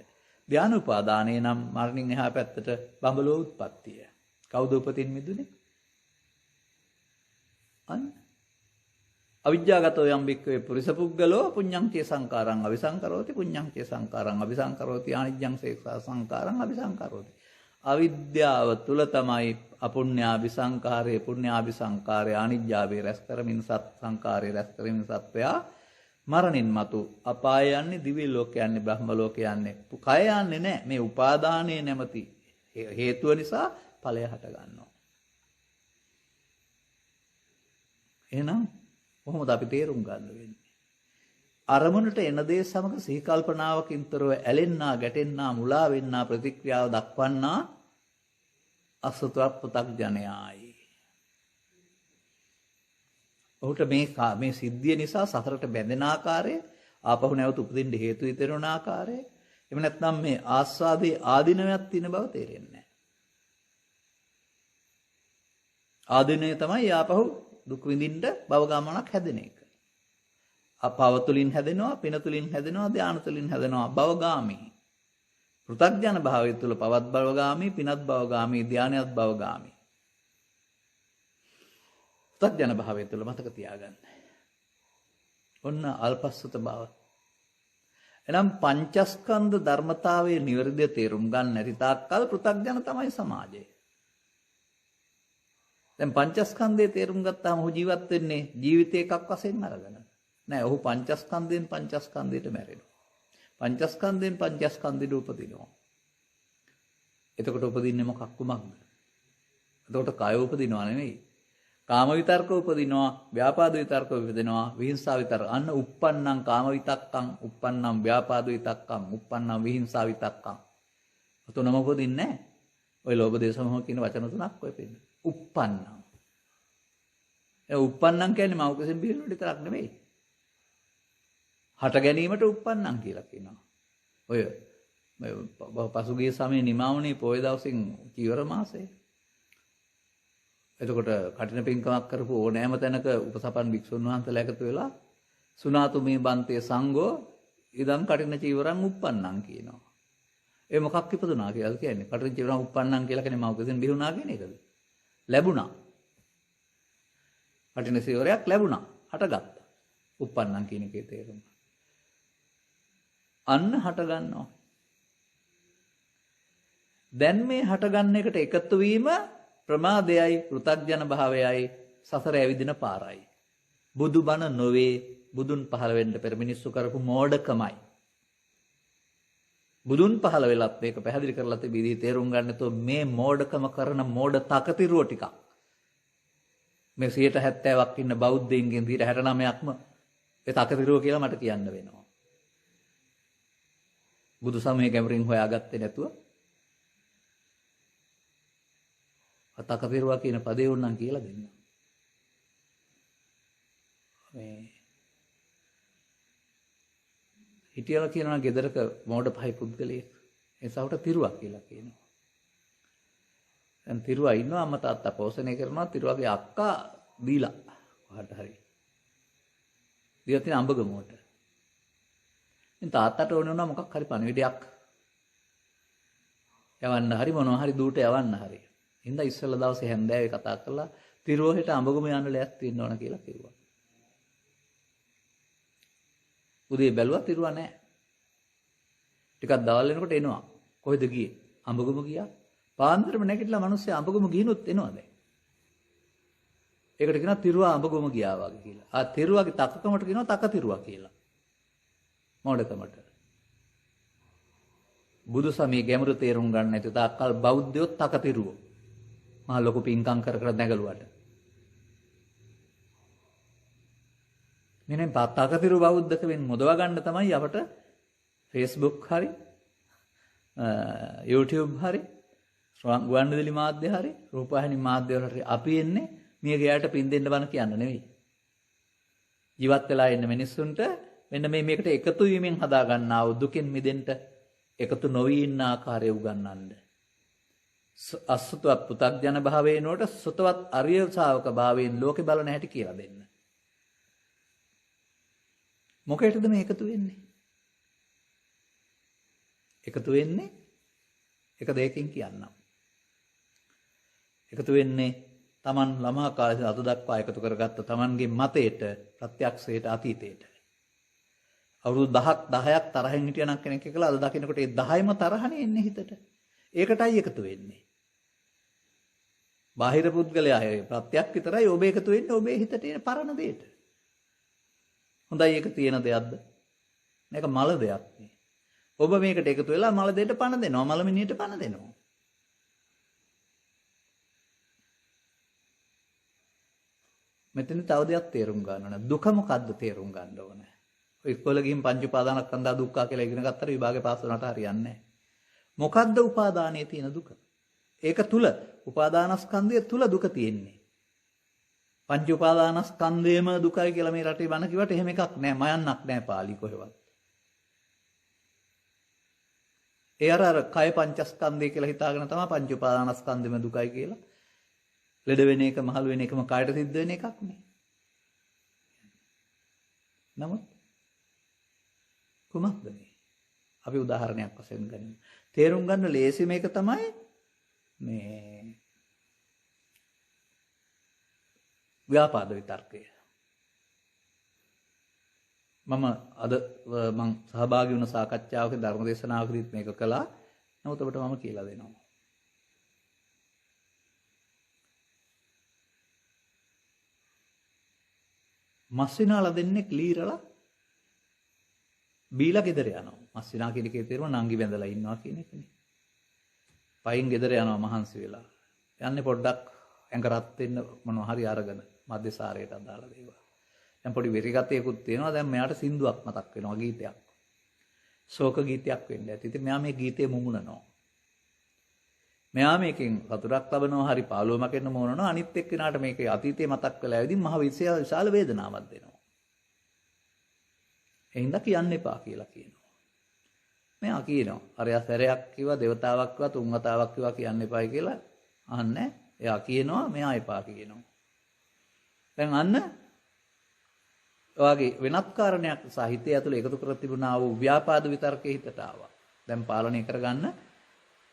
ධාන උපාදානය නම් මරණින් එහා පැත්තට බඹලෝ උත්පත්තිය. කවුද උපතින් මිදුනේ? අන්න අවිජ්ජාගතෝ යම් බික්කවේ පුරිස පුද්ගලෝ පුඤ්ඤං චේ සංකාරං අபிසංකරෝති පුඤ්ඤං චේ සංකාරං අபிසංකරෝති ආනිජ්ජං සේක්ෂා සංකාරං අபிසංකරෝති. අවිද්‍යාව තුල තමයි අපුඤ්ඤාபிසංකාරයේ පුඤ්ඤාபிසංකාරයේ ආනිජ්ජාවේ රැස් කරමින් සත් සංකාරයේ රැස් කරමින් සත්වයා මරණින් මතු අපාය යන්නේ දිව්‍ය ලෝක යන්නේ බ්‍රහ්ම ලෝක යන්නේ. කය යන්නේ නැහැ. මේ උපාදානයේ නැමැති හේතුව නිසා ඵලය හට ගන්නවා. එහෙනම් කොහොමද අපි තේරුම් ගන්න වෙන්නේ? අරමුණට එන දේ සමග සිහි කල්පනාවකින් තොරව ඇලෙන්නා, ගැටෙන්නා, මුලා වෙන්නා, ප්‍රතික්‍රියාව දක්වන්නා අසුතවත් පෘථග්ජනයායි. ඔහුට මේ සිද්ධිය නිසා සසරට බැඳෙන ආකාරය, ආපහු නැවත උපදින්න හේතු ඉතිරෙන ආකාරය, එහෙම නැත්නම් මේ ආස්වාදයේ ආධිනවයක් තියෙන බව තේරෙන්නේ නැහැ. ආධිනවය තමයි ආපහු දුක් විඳින්න භව ගමනක් හැදෙන එක. අපව තුලින් හැදෙනවා, පින තුලින් හැදෙනවා, ධාන තුලින් හැදෙනවා භවගාමී. පෘථග්ජන භාවය තුල පවත් භවගාමී, පිනත් භවගාමී, ධානයත් භවගාමී. පෘථග්ජන භාවය තුල මතක තියාගන්න. ඔන්න අල්පස්සත භාව. එනම් පංචස්කන්ධ ධර්මතාවයේ නිවැරදිව තේරුම් ගන්න නැති තාක්කල් පෘථග්ජන තමයි සමාජය. දැන් පංචස්කන්ධයේ තේරුම් ගත්තාම ඔහු ජීවත් වෙන්නේ ජීවිතේ එකක් වශයෙන් අරගෙන. නෑ ඔහු පංචස්කන්ධයෙන් පංචස්කන්ධයට මැරෙනවා. පංචස්කන්ධයෙන් පංචස්කන්ධෙට උපදිනවා. එතකොට උපදින්නේ මොකක් කුමක්ද? එතකොට කය උපදිනවා නෙමෙයි. කාම විතර්ක උපදිනවා, ව්‍යාපාද විතර්ක උපදිනවා, විහිංසා විතර්ක. අන්න uppannam කාම විතක්කං, uppannam ව්‍යාපාද විතක්කං, uppannam විහිංසා විතක්කං. තුනම උපදින්නේ නෑ. ඔය ලෝභ දේශ මොහ කියන වචන තුනක් ඔය පෙන්නන. uppannam. ඒ uppannam කියන්නේ මව කුසෙන් බිහිවෙන විතරක් නෙමෙයි. හට ගැනීමට uppannam කියලා කියනවා. ඔය පසුගිය සමයේ නිමාවුනේ පොය දවසින් චීවර මාසයේ එතකොට කටින පින්කමක් කරපු ඕනෑම තැනක උපසපන් භික්ෂුන් වහන්සේලා එකතු වෙලා සුනාතු මේ බන්තේ සංඝෝ ඉදන් කටින චීවරං උප්පන්නං කියනවා. ඒ මොකක් ඉපදුනා කියලා කියන්නේ? කටින චීවරං උප්පන්නං කියලා කියන්නේ මම උපදින් බිහුණා කියන එකද? ලැබුණා. කටින චීවරයක් ලැබුණා. හටගත්තා. උප්පන්නං කියන එකේ තේරුම. අන්න හට ගන්නවා. දැන් මේ හටගන්න එකට එකතු වීම ප්‍රමාදයයි, පෘථග්ජන භාවයයි, සසර ඇවිදින පාරයි. බුදුබණ නොවේ, බුදුන් පහළ වෙන්න පෙර මිනිස්සු කරපු මෝඩකමයි. බුදුන් පහළ වෙලත් මේක පැහැදිලි කරලා තිබීදී තේරුම් ගන්නතෝ මේ මෝඩකම කරන මෝඩ තකතිරුව ටිකක්. මේ 70%ක් ඉන්න බෞද්ධයින්ගෙන් 69%ක්ම ඒ තකතිරුව කියලා මට කියන්න වෙනවා. බුදු සමය ගැඹුරින් හොයාගත්තේ නැතුව අතකපිරුවා කියන පදේ උන්නම් කියලා දෙන්න. මේ හිටියලා කියනවා ගෙදරක මෝඩ පහයි පුද්ගලයෙක්. ඒ සවට තිරුවක් කියලා කියනවා. දැන් තිරුවා ඉන්නවා අම්මා තාත්තා පෝෂණය කරනවා තිරුවාගේ අක්කා දීලා කොහට හරි. දීලා තියෙන අඹගමුවට. ඉතින් තාත්තට ඕන වුණා මොකක් හරි පණිවිඩයක් යවන්න හරි මොනවා හරි දූට යවන්න හරි. ඉඳලා ඉස්සෙල්ලා දවසේ හැන්දෑවේ කතා කරලා තිරුවෙට අඹගම යන්න ලෑස්ති වෙන්න ඕන කියලා කිව්වා. උදේ බැලුවා තිරුවා නැහැ. ටිකක් දවල් වෙනකොට එනවා. කොහෙද ගියේ? අඹගම ගියා. පාන්දරම නැගිටලා මිනිස්සු අඹගම ගිහිනුත් එනවා දැන්. ඒකට කියනවා තිරුවා අඹගම ගියා වගේ කියලා. ආ තිරුවාගේ තකකමට කියනවා තක තිරුවා කියලා. මොඩකමට. බුදු සමයේ ගැඹුරු තේරුම් ගන්න නැති තාක්කල් බෞද්ධයෝ තක තිරුවෝ. මහ ලොකු පින්කම් කර කර නැගලුවාට. මෙන්න තක තිරු බෞද්ධක වෙන්න මොදව ගන්න තමයි අපට Facebook හරි YouTube හරි ගුවන්විදුලි මාධ්‍ය හරි රූපවාහිනී මාධ්‍ය වල හරි අපි එන්නේ මිය ගියාට පින් දෙන්න බන කියන්න නෙවෙයි. ජීවත් වෙලා ඉන්න මිනිස්සුන්ට මෙන්න මේකට එකතු වීමෙන් හදා ගන්නා වූ දුකෙන් මිදෙන්න එකතු නොවි ඉන්න ආකාරය උගන්වන්න. අසුතවත් පුතග්ජන භාවයෙන්ට සුතවත් අරිය ශාවක භාවයෙන් ලෝකේ බලන හැටි කියලා දෙන්න. මොකේටද මේ එකතු වෙන්නේ? එකතු වෙන්නේ එක දෙයකින් කියන්නම්. එකතු වෙන්නේ Taman ළමා කාලේ අද දක්වා එකතු කරගත්ත Tamanගේ මතයට, ප්‍රත්‍යක්ෂයට, අතීතයට. අවුරුදු 10ක් තරහින් හිටියනම් කෙනෙක් එකලා අද දකින්නකොට ඒ 10ම තරහනේ එන්නේ හිතට. ඒකටයි එකතු වෙන්නේ. බාහිර පුද්ගලයා ප්‍රත්‍යක් විතරයි ඔබ එකතු වෙන්නේ ඔබේ හිතට එන පරණ දෙයට. හොඳයි ඒක තියෙන දෙයක්ද? මේක මල දෙයක් නේ. ඔබ මේකට එකතු වෙලා මල දෙයට පණ දෙනවා, මල මිනියට පණ දෙනවා. මෙතන තව දෙයක් තේරුම් ගන්න ඕන. දුක මොකද්ද තේරුම් ගන්න ඕන. ඔය ඉස්කෝලේ ගිහින් පංච උපාදානස්කන්ධා දුක්ඛ කියලා ඉගෙන ගත්තට විභාගේ පාස් වුණාට හරියන්නේ නැහැ. මොකද්ද උපාදානයේ තියෙන දුක? ඒක තුල උපාදානස්කන්ධය තුල දුක තියෙන්නේ. පංච උපාදානස්කන්ධයම දුකයි කියලා මේ රටේ බණ කිව්වට එහෙම එකක් නැහැ. මයන්නක් නැහැ පාලි කොහෙවත්. ඒ අර කය පංචස්කන්ධය කියලා හිතාගෙන තමයි පංච උපාදානස්කන්ධෙම දුකයි කියලා. ලෙඩ වෙන එක, මහලු වෙන එකම කායට සිද්ධ වෙන එකක් නේ. නමුත් කොහොමද මේ? අපි උදාහරණයක් වශයෙන් ගනිමු. තේරුම් ගන්න ලේසි මේක තමයි මේ ව්‍යාපාද විතර්කය. මම අද සහභාගී වුණ සාකච්ඡාවක ධර්ම දේශනාවකදීත් මේක කළා. නමුත් ඔබට මම කියලා දෙනවා. මස්සිනාලා දෙන්නේ ලීරලා බීලා ගෙදර යනවා. මස්සිනා කියන එකේ තේරුම නංගි බැඳලා ඉන්නවා කියන එකනේ. පයින් ගෙදර යනවා මහන්සි වෙලා. යන්නේ පොඩ්ඩක් ඇඟ රත් වෙන්න මොනවා හරි අරගෙන මධ්‍යසාරයට අදාළ දේවල්. දැන් පොඩි වෙරිගතයකුත් තියෙනවා. දැන් මෙයාට සින්දුවක් මතක් වෙනවා ගීතයක්. ශෝක ගීතයක් වෙන්න ඇති. ඉතින් මෙයා මේ ගීතේ මුමුණනවා. මෙයා මේකෙන් වතුරක් ලබනවා හරි පාළුවමක් එන්න මොනනවා අනිත් එක්කෙනාට මේකේ අතීතේ මතක් වෙලා ඇවිදින් මහ විශාල වේදනාවක් දෙනවා. එහෙනම් කියන්න එපා කියලා කියනවා. මෙයා කියනවා අරයා සැරයක් කිව්වා දෙවතාවක් කිව්වා තුන් වතාවක් කිව්වා කියන්න එපායි කියලා අහන්නේ. එයා කියනවා මෙයා එපා කියනවා. දැන් අන්න ඔයගේ වෙනත් කාරණයක් සාහිත්‍යය ඇතුළේ එකතු කර තිබුණා වූ ව්‍යාපාද විතර්කයේ හිතට ආවා. දැන් පාලනය කරගන්න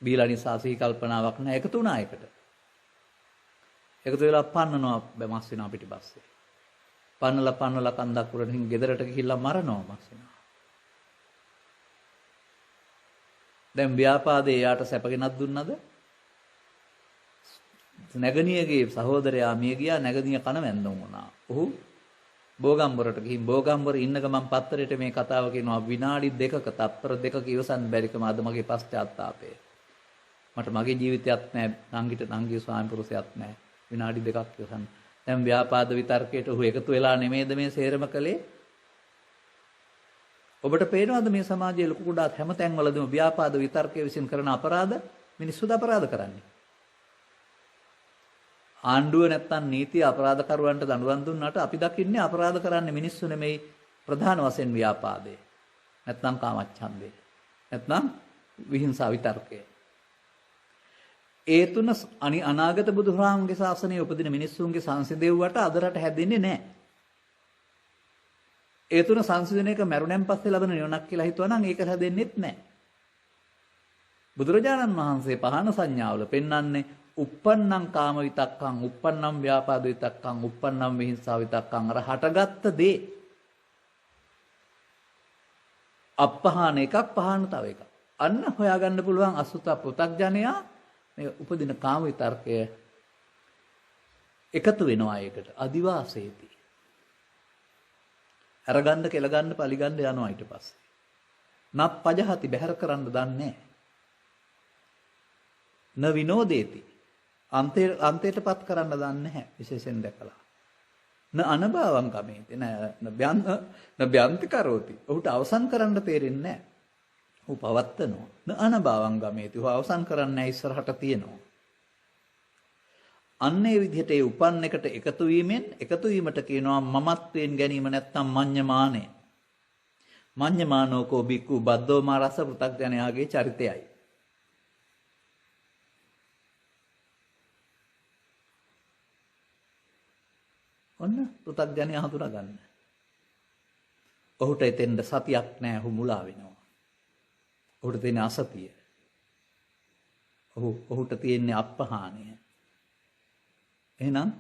බීලා නිසා සිහි කල්පනාවක් නැහැ එකතු වුණා එකට. එකතු වෙලා පන්නනවා මස් වෙනවා පිටිපස්සේ. පන්නලා කන්දක් උඩින් ගෙදරට ගිහිල්ලා මරනවා මස් වෙනවා. දැන් ව්‍යාපාදේ යාට සැපගෙනක් දුන්නද? නැගණියගේ සහෝදරයා මිය ගියා නැගණිය කන වැන්දුම් වුණා. ඔහු බෝගම්බරට ගිහින් බෝගම්බර ඉන්න ගමන් පත්තරේට මේ කතාව කියනවා විනාඩි 2ක තත්පර 2ක ඉවසන් බැරිකම අද මගේ පශ්චාත්තාපය. මට මගේ ජීවිතයක් නැහැ නංගිට නංගිය ස්වාමි පුරුෂයක් නැහැ. විනාඩි 2ක් ඉවසන්. දැන් ව්‍යාපාද විතර්කයට ඔහු එකතු වෙලා නෙමෙයිද මේ සේරම කළේ? ඔබට පේනවද මේ සමාජයේ ලොකු කුඩාත් හැම තැන්වලදීම ව්‍යාපාද විතර්කයේ විසින් කරන අපරාධ මිනිස්සුද අපරාධ කරන්නේ? ආණ්ඩුව නැත්තම් නීතිය අපරාධකරුවන්ට දඬුවම් දුන්නාට අපි දකින්නේ අපරාධ කරන්නේ මිනිස්සු නෙමෙයි ප්‍රධාන වශයෙන් ව්‍යාපාදේ. නැත්තම් කාමච්ඡන්දේ. නැත්තම් විහිංසාව විතර්කය. ඒ තුන අනාගත බුදුහාමුදුරන්ගේ ශාසනයේ උපදින මිනිස්සුන්ගේ සංසිඳෙව්වට අදරට හැදෙන්නේ නැහැ. ඒ තුන සංසිඳන එක මරුණෙන් පස්සේ ලබන නිවනක් කියලා හිතුවා නම් ඒක හැදෙන්නේත් නැහැ. බුදුරජාණන් වහන්සේ පහන සංඥාවල පෙන්වන්නේ uppannam කාම විතක්කං, uppannam ව්‍යාපාද විතක්කං, uppannam විහිංසාව විතක්කං අර හටගත්ත දේ. අපහාන එකක් පහන තව එකක්. අන්න හොයාගන්න පුළුවන් අසුත පුතග්ජනයා මේ උපදින කාම විතර්කය එකතු වෙනවා ඒකට අදිවාසේති. අරගන්න කෙලගන්න පලිගන්න යනවා ඊට පස්සේ. නප් පජහති බැහැර කරන්න දන්නේ නැහැ. න විනෝදේති අන්තයටපත් කරන්න දන්නේ නැහැ විශේෂයෙන් දැකලා. න අනභවං කමේති න බ්‍යන්ති කරෝති. ඔහුට අවසන් කරන්න තේරෙන්නේ නැහැ. ඔහු පවත්තනවා. න අනභවං ගමේති. ඔහු අවසන් කරන්නේ ඉස්සරහට තියෙනවා. අන්නේ විදිහට ඒ උපන් එකට එකතු වීමට කියනවා මමත්වයෙන් ගැනීම නැත්තම් මඤ්ඤමානය. මඤ්ඤමානෝකෝ බික්කු බද්දෝ මාරස පෘථග්ජනයාගේ චරිතයයි. ඔන්න පෘථග්ජනයා හඳුනා ගන්න. ඔහුට එතෙන්ද සතියක් නැහැ. ඔහු මුලා වෙනවා. ඔහුට තියෙන අසතිය. ඔහුට තියෙන අපහානය. එහෙනම්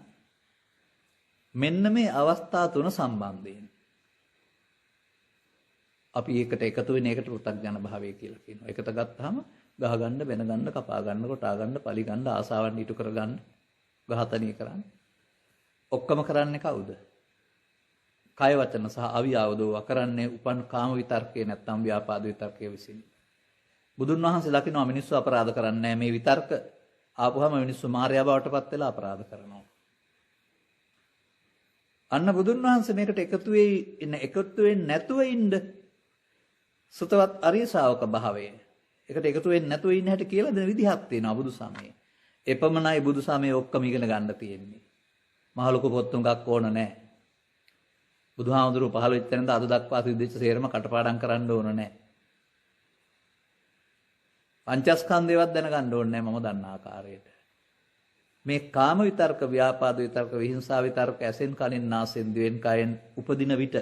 මෙන්න මේ අවස්ථා තුන සම්බන්ධයෙන් අපි එකට එකතු වෙන එකට පෘථග්ජන භාවය කියලා කියනවා. එකට ගත්තාම ගහ ගන්න, බැන ගන්න, කපා ගන්න, කොටා ගන්න, පලි ගන්න, ආසාවන් ඊටු කර ගන්න, ඝාතනය කරන්න. ඔක්කොම කරන්නේ කවුද? කය වචන සහ අවියාවදෝව කරන්නේ උපන් කාම විතර්කේ නැත්නම් ව්‍යාපාද විතර්කයේ විසින්. බුදුන් වහන්සේ දකිනවා මිනිස්සු අපරාධ කරන්නේ මේ විතර්ක ආපුවම මිනිස්සු මායя බවටපත් වෙලා අපරාධ කරනවා. අන්න බුදුන් වහන්සේ මේකට එකතු වෙන්නේ නැතුව ඉන්න සුතවත් අරිය ශා วก භාවය. ඒකට එකතු වෙන්නේ නැතුව ඉන්න හැටි කියලා දෙන විදිහක් තියෙනවා බුදු සමයේ. එපමණයි බුදු සමයේ ඔක්කොම ඉගෙන ගන්න තියෙන්නේ. මහ ලොකු පොත් තුනක් ඕන නැහැ. බුදුහාමුදුරුවෝ පහළ වෙච්ච තැනද අද දක්වා සිද්ධ සේරම කටපාඩම් කරන්න ඕන නැහැ. පංචස්කන්ධයවත් දැනගන්න ඕනේ නැහැ මම දන්න ආකාරයට. මේ කාම විතර්ක, ව්‍යාපාද විතර්ක, විහිංසා විතර්ක ඇසෙන් කනින් නාසෙන් දිවෙන් කයෙන් උපදින විට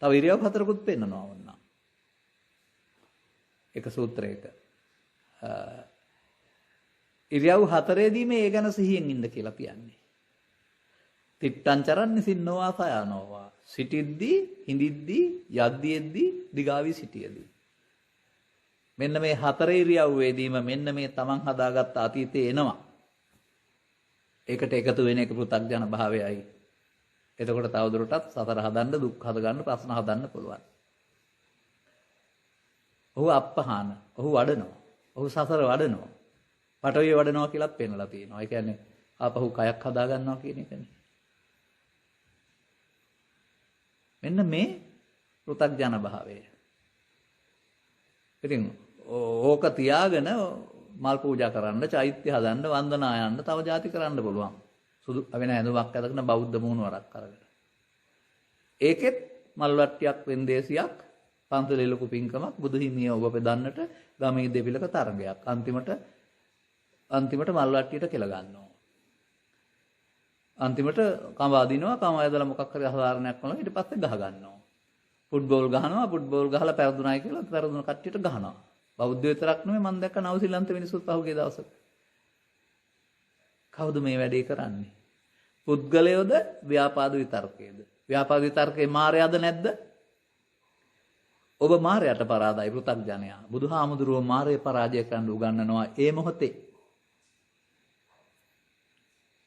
තව ඉරියව් හතරකුත් පෙන්නනවා වුණා. එක සූත්‍රයක ඉරියව් හතරේදී මේ ගැන සිහියෙන් ඉන්න කියලා කියන්නේ. තිට්ටං චරන්නේ සින්නෝවා සයනෝවා. සිටිද්දී, හිඳිද්දී, යද්දීෙද්දී, දිගාවි සිටියදී. මෙන්න මේ හතර ඉරියව්වේදීම මෙන්න මේ තමන් හදාගත්ත අතීතේ එනවා. ඒකට එකතු වෙන එක පෘථග්ජන භාවයයි. එතකොට තවදුරටත් සතර හදන්න, දුක් හදගන්න, ප්‍රශ්න හදන්න පුළුවන්. ඔහු අපහාන, ඔහු වඩනවා. ඔහු සසර වඩනවා. පටවිය වඩනවා කියලාත් පෙන්නලා තියෙනවා. ඒ කියන්නේ ආපහු කයක් හදා ගන්නවා කියන එකනේ. මෙන්න මේ පෘථග්ජන භාවය. ඉතින් ඕක තියාගෙන මල් පූජා කරන්න, චෛත්‍ය හදන්න, වන්දනා යන්න, තව ಜಾති කරන්න පුළුවන්. සුදු වෙන ඇඳුමක් අදගෙන බෞද්ධ මුහුණුවරක් අරගෙන. ඒකෙත් මල් වට්ටියක්, වෙන්දේසියක්, පන්සලේ ලොකු පින්කමක්, බුදු හිමිය ඔබ පෙදන්නට ගමේ දෙපිලක තරගයක්. අන්තිමට අන්තිමට මල් වට්ටියට කෙල ගන්නවා. අන්තිමට කඹ අදිනවා, කඹ ඇදලා මොකක් හරි අසාධාරණයක් වුණා ඊට පස්සේ ගහ ගන්නවා. ෆුට්බෝල් ගහනවා, ෆුට්බෝල් ගහලා පෙරදුනායි කියලා පෙරදුන කට්ටියට ගහනවා. බෞද්ධ විතරක් නෙමෙයි මම දැක්ක නවසීලන්ත මිනිස්සුත් පහුගිය දවසක. කවුද මේ වැඩේ කරන්නේ? පුද්ගලයෝද ව්‍යාපාද විතර්කයේද? ව්‍යාපාද විතර්කේ මායයද නැද්ද? ඔබ මායයට පරාදයි පෘථග්ජනයා. බුදුහාමුදුරුවෝ මායය පරාජය කරන්න උගන්වනවා ඒ මොහොතේ.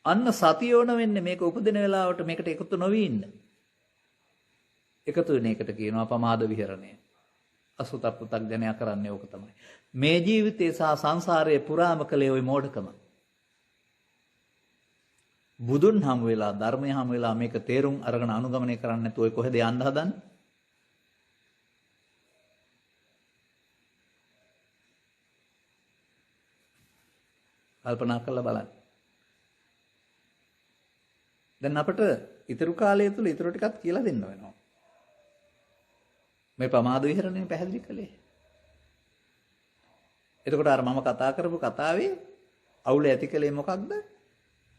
අන්න සතිය ඕන වෙන්නේ මේක උපදින වෙලාවට මේකට එකතු නොවී ඉන්න. එකතු වෙන එකට කියනවා පමාද විහරණය. අසුත පෘථග්ජනයා කරන්නේ ඕක තමයි. මේ ජීවිතේ සහ සංසාරයේ පුරාම කලේ ওই මෝඩකම. බුදුන් හමු වෙලා ධර්මය හමු වෙලා මේක තේරුම් අරගෙන අනුගමනය කරන්නේ නැතුව ඔය කොහෙද යන්න හදන්නේ? කල්පනා කරලා බලන්න. දැන් අපිට ඊතුරු කාලය තුල ඊතුරු ටිකක් කියලා දෙන්න වෙනවා. මේ ප්‍රමාද විහරණය පැහැදිලි කළේ. එතකොට අර මම කතා කරපු කතාවේ අවුල ඇති කලේ මොකක්ද?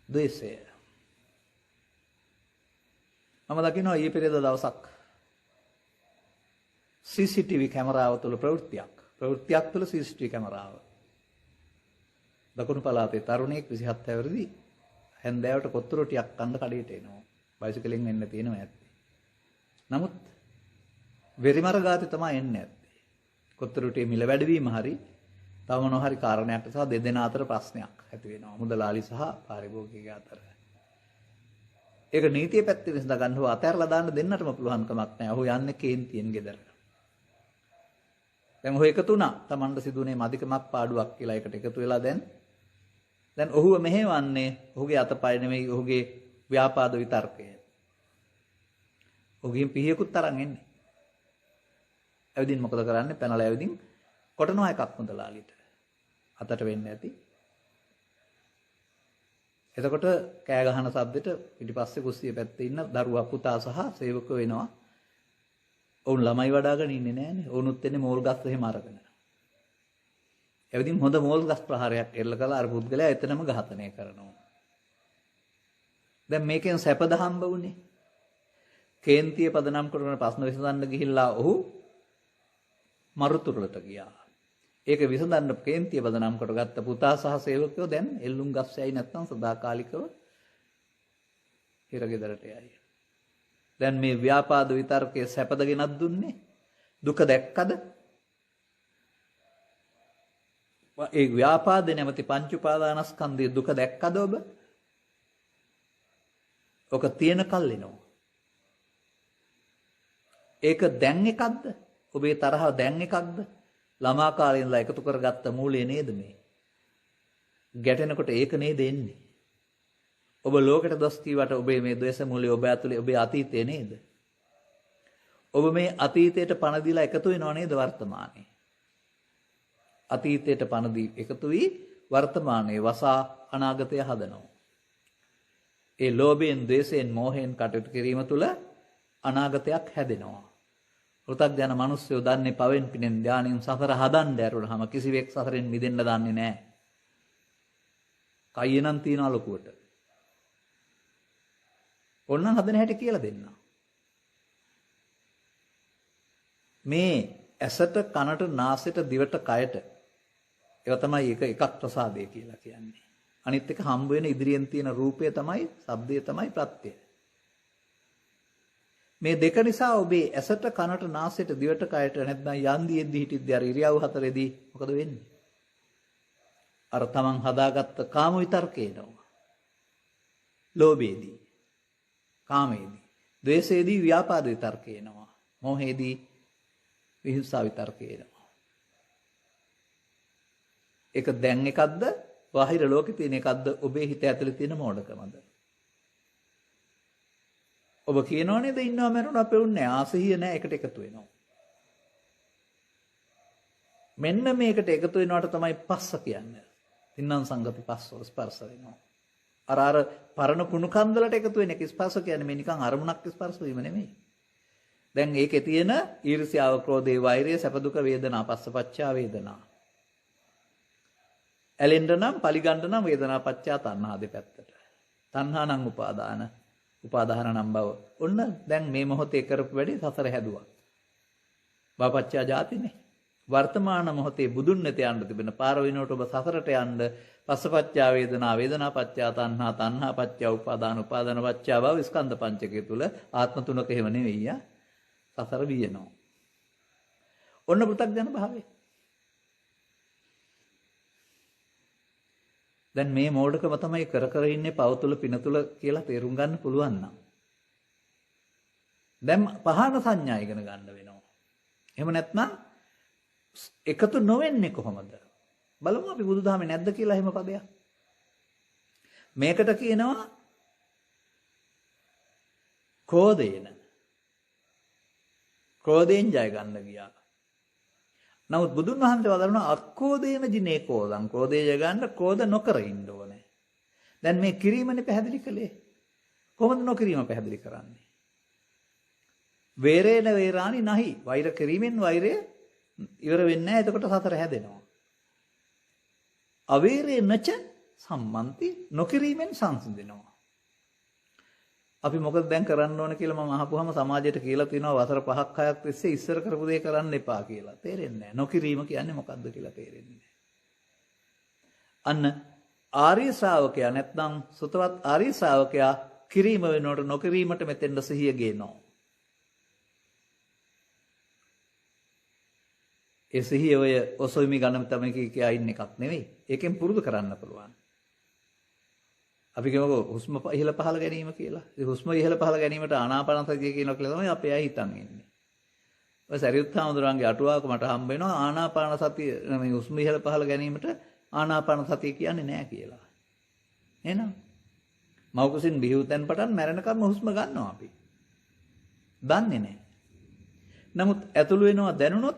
ද්වේෂය. මම දකිනවා ඊයේ පෙරේද දවසක් CCTV කැමරාව තුල ප්‍රවෘත්තියක් තුල CCTV කැමරාව. දකුණු පළාතේ තරුණයෙක් 27 හැවිරිදි හැන්දෑවට කොත්තු රොටියක් කන්න කඩේට එනවා. බයිසිකලෙන් එන්න තියෙනවා ඇත්තේ. නමුත් වෙරිමර ගාතේ තමයි එන්නේ ඇත්තේ. කොත්තු රොටියේ මිල වැඩිවීම හරි තව මොන හරි කාරණයක් නිසා දෙදෙනා අතර ප්‍රශ්නයක් ඇති වෙනවා. මුදලාලි සහ පාරිභෝගිකයා අතර. ඒක නීතිය පැත්තේ විසඳ ගන්න හෝ අතහැරලා දාන්න දෙන්නටම පුළුවන් කමක් නැහැ. ඔහු යන්නේ කේන්තියෙන් ගෙදර. දැන් ඔහු එකතු වුණා. Tamanda සිදුුනේ මදිකමක් පාඩුවක් කියලා එකට එකතු වෙලා දැන් ඔහුව මෙහෙවන්නේ ඔහුගේ අතපය නෙමෙයි ඔහුගේ ව්‍යාපාද විතර්කය. ඔහුගෙන් පිහියකුත් තරම් එන්නේ. ඇවිදින් මොකද කරන්නේ? පැනලා ඇවිදින් කොටනවා එකක් මුදලාලිට. අතට වෙන්නේ නැති. එතකොට කෑ ගහන ශබ්දෙට පිටිපස්සේ කුස්සිය පැත්තේ ඉන්න දරුවා පුතා සහ සේවකයෝ එනවා. ඔවුන් ළමයි වඩාගෙන ඉන්නේ නැහනේ. ඔවුනුත් එන්නේ මෝල් ගස් එහෙම අරගෙන. එවිදින් හොඳ මෝල් ගස් ප්‍රහාරයක් එල්ල කළා අර පුද්ගලයා එතනම ඝාතනය කරනවා. දැන් මේකෙන් සැපද හම්බ වුනේ. කේන්තිය පදනම් කරගෙන ප්‍රශ්න විසඳන්න ගිහිල්ලා ඔහු මරුතුරලට ගියා. ඒක විසඳන්න කේන්තිය පදනම් කරගත්ත පුතා සහ සේවකයෝ දැන් එල්ලුම් ගස් යයි නැත්නම් සදාකාලිකව හිරගෙදරට යයි. දැන් මේ ව්‍යාපාද විතර්කයේ සැපද ගෙනත් දුන්නේ? දුක දැක්කද? ඒ ව්‍යාපාද නැමැති පංච උපාදානස්කන්ධයේ දුක දැක්කද ඔබ? ඔක තියෙන කල් එනවා. ඒක දැන් එකක්ද? ඔබේ තරහ දැන් එකක්ද? ළමා කාලේ ඉඳලා එකතු කරගත්ත මූලය නේද මේ? ගැටෙනකොට ඒක නේද එන්නේ? ඔබ ලෝකෙට දොස් කීවට ඔබේ මේ ද්වේෂ මූලය ඔබ ඇතුලේ ඔබේ අතීතය නේද? ඔබ මේ අතීතයට පණ දීලා එකතු වෙනව නේද වර්තමානයේ? අතීතයට පණ දී එකතු වී වර්තමානයේ වසා අනාගතය හදනවා. ඒ ලෝභයෙන්, ද්වේෂයෙන්, මෝහයෙන් කටයුතු කිරීම තුළ අනාගතයක් හැදෙනවා. පෘථග්ජන මිනිස්සුયો දන්නේ පවෙන් පිනෙන් ධානයෙන් සසර හදන්න ඇරුණාම කිසිවෙක් සසරෙන් මිදෙන්න දන්නේ නැහැ. කයිය නම් තියනවා ලොකුවට. ඕනනම් හදන හැටි කියලා දෙන්න. මේ ඇසට, කනට, නාසයට, දිවට, කයට ඒවා තමයි එකක් ප්‍රසාදය කියලා කියන්නේ. අනිත් එක හම්බ වෙන ඉදිරියෙන් තියෙන රූපය තමයි, ශබ්දය තමයි ප්‍රත්‍යය. මේ දෙක නිසා ඔබේ ඇසට, කනට, නාසයට, දිවට, කයට නැත්නම් යන්දිෙද්දි හිටිද්දි අර ඉරියව් හතරේදී මොකද වෙන්නේ? අර තමන් හදාගත්ත කාම විතර්කේ එනවා. ලෝභයේදී, කාමයේදී, ද්වේෂයේදී ව්‍යාපාද විතර්කේ එනවා. මෝහයේදී විහිංසා විතර්කේ එනවා. ඒක දැන් එකක්ද? බාහිර ලෝකේ තියෙන එකක්ද? ඔබේ හිත ඇතුලේ තියෙන මෝඩකමද? ඔබ කියනෝ නේද ඉන්නව මරුණා පෙවුන්නේ ආසහිය නෑ එකට එකතු වෙනවා. මෙන්න මේකට එකතු වෙනවට තමයි පස්ස කියන්නේ. තින්නම් සංගති පස්සෝ ස්පර්ශ වෙනවා. අර පරණ කුණු කන්දලට එකතු වෙන එක ස්පර්ශ කියන්නේ මේ නිකන් අරමුණක් ස්පර්ශ වීම නෙමෙයි. දැන් ඒකේ තියෙන ඊර්ෂ්‍යාව, ක්‍රෝධය, වෛරය, සැප දුක වේදනා, පස්සපච්චා වේදනා. ඇලෙන්න නම් පලිගන්න නම් වේදනාපච්චය තණ්හා දෙපැත්තට. තණ්හා නම් උපාදාන, උපාදාන නම් භව. ඔන්න දැන් මේ මොහොතේ කරපු වැඩේ සසර හැදුවා. භවපච්චය ජාතිනේ. වර්තමාන මොහොතේ බුදුන් වෙත යන්න තිබෙන පාර විනෝට ඔබ සසරට යන්න පස්සපච්චය වේදනා, වේදනාපච්චය තණ්හා, තණ්හාපච්චය උපාදාන, උපාදානපච්චය භව ස්කන්ධ පංචකය තුල ආත්ම තුනක එහෙම නෙවෙයි සසර වියනවා. ඔන්න පෘථග්ජන භාවය. දැන් මේ මෝඩකම තමයි කර කර ඉන්නේ පව තුල පින තුල කියලා තේරුම් ගන්න පුළුවන් නම්. දැන් පහන සංඥා ඉගෙන ගන්න වෙනවා. එහෙම නැත්නම් එකතු නොවෙන්නේ කොහොමද? බලමු අපි බුදුදහමේ නැද්ද කියලා එහෙම පදයක්. මේකට කියනවා ක්‍රෝධේන. ක්‍රෝධයෙන් ජය ගන්න ගියා. නමුත් බුදුන් වහන්සේ වදාළනවා අක්‍රෝධේන ජිනේ කෝධං. ක්‍රෝධය ජය ගන්න ක්‍රෝධ නොකර ඉන්න ඕනේ. දැන් මේ කිරීමනේ පැහැදිලි කළේ. කොහොමද නොකිරීම පැහැදිලි කරන්නේ? වේරේන වේරාණි නහි. වෛර කිරීමෙන් වෛරය ඉවර වෙන්නේ නැහැ. එතකොට සතර හැදෙනවා. අවේරේ නච සම්මන්ති. නොකිරීමෙන් සංසිඳෙනවා. අපි මොකද දැන් කරන්න ඕන කියලා මම අහපුවාම සමාජයට කියලා තිනවා වසර 5ක් 6ක් තිස්සේ ඉස්සර කරපු දේ කරන්න එපා කියලා. තේරෙන්නේ නැහැ. නොකිරීම කියන්නේ මොකද්ද කියලා තේරෙන්නේ නැහැ. අන්න ආර්ය ශ්‍රාවකයා නැත්නම් සුතවත් ආර්ය ශ්‍රාවකයා කිරීම වෙනකොට නොකිරීමට මෙතෙන්ද සිහිය ගේනවා. ඒ සිහිය ඔය ඔසොයිමි ගණන් තමයි කියා ඉන්න එකක් නෙවෙයි. ඒකෙන් පුරුදු කරන්න පුළුවන්. අපි කියමුකෝ හුස්ම ඉහළ පහළ ගැනීම කියලා. ඒ හුස්ම ඉහළ පහළ ගැනීමට ආනාපාන සතිය කියනවා කියලා තමයි අපේ අය හිතන් ඉන්නේ. ඔය සරියුත් හාමුදුරන්ගේ අටුවාවක මට හම්බ වෙනවා ආනාපාන සතිය මේ හුස්ම ඉහළ පහළ ගැනීමට ආනාපාන සතිය කියන්නේ නැහැ කියලා. එහෙනම් මෞකසින් බිහිවුතෙන් පටන් මැරෙනකම් හුස්ම ගන්නවා අපි. දන්නේ නැහැ. නමුත් ඇතුළු වෙනවා දැනුනොත්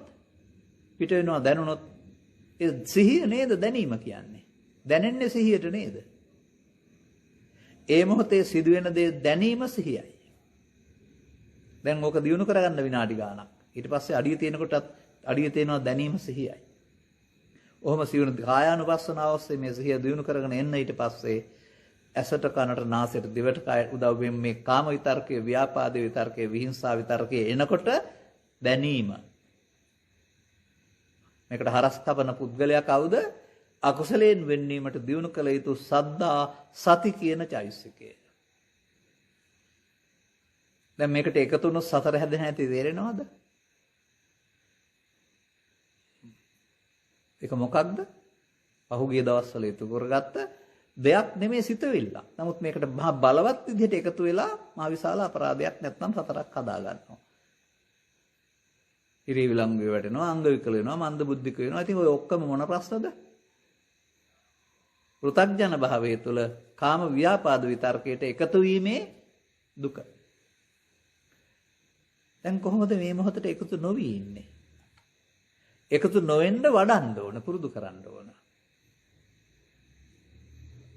පිට වෙනවා දැනුනොත් ඒ සිහිය නේද දැනීම කියන්නේ. දැනෙන්නේ සිහියට නේද? ඒ මොහොතේ සිදුවෙන දේ දැනීම සිහියයි. දැන් ඕක දිනු කරගන්න විනාඩි ගාණක්. ඊට පස්සේ අඩිය තියෙනකොටත් අඩිය තියෙනවා දැනීම සිහියයි. ඔහොම සිවුන කායානුපස්සනාව ඔස්සේ මේ සිහිය දිනු කරගෙන එන්න ඊට පස්සේ ඇසට කනට නාසයට දිවට කයට උදව්වෙන් මේ කාම විතර්කයේ, ව්‍යාපාද විතර්කයේ, විහිංසා විතර්කයේ එනකොට දැනීම. මේකට හරස් තබන පුද්ගලයා කවුද? අකුසලයෙන් වෙන්වීමට දියුණු කළ යුතු සද්දා සති කියන චෛසිකය. දැන් මේකට එකතු වුණොත් සතර හැදෙන හැටි තේරෙනවද? ඒක මොකක්ද? පහුගිය දවස්වල ඉතු කරගත්ත දෙයක් නෙමෙයි සිතවිල්ල. නමුත් මේකට මහා බලවත් විදිහට එකතු වෙලා මහා විශාල අපරාධයක් නැත්නම් සතරක් හදා ගන්නවා. ඉරි විලංගුවේ වැටෙනවා, අංග විකල වෙනවා, මන්ද බුද්ධික වෙනවා. ඉතින් ඔය ඔක්කොම මොන ප්‍රශ්නද? පෘථග්ජන භාවයේ තුල කාම ව්‍යාපාද විතර්කයට එකතු වීමේ දුක. දැන් කොහොමද මේ මොහොතට එකතු නොවි ඉන්නේ? එකතු නොවෙන්න වඩන්න ඕන, පුරුදු කරන්න ඕන.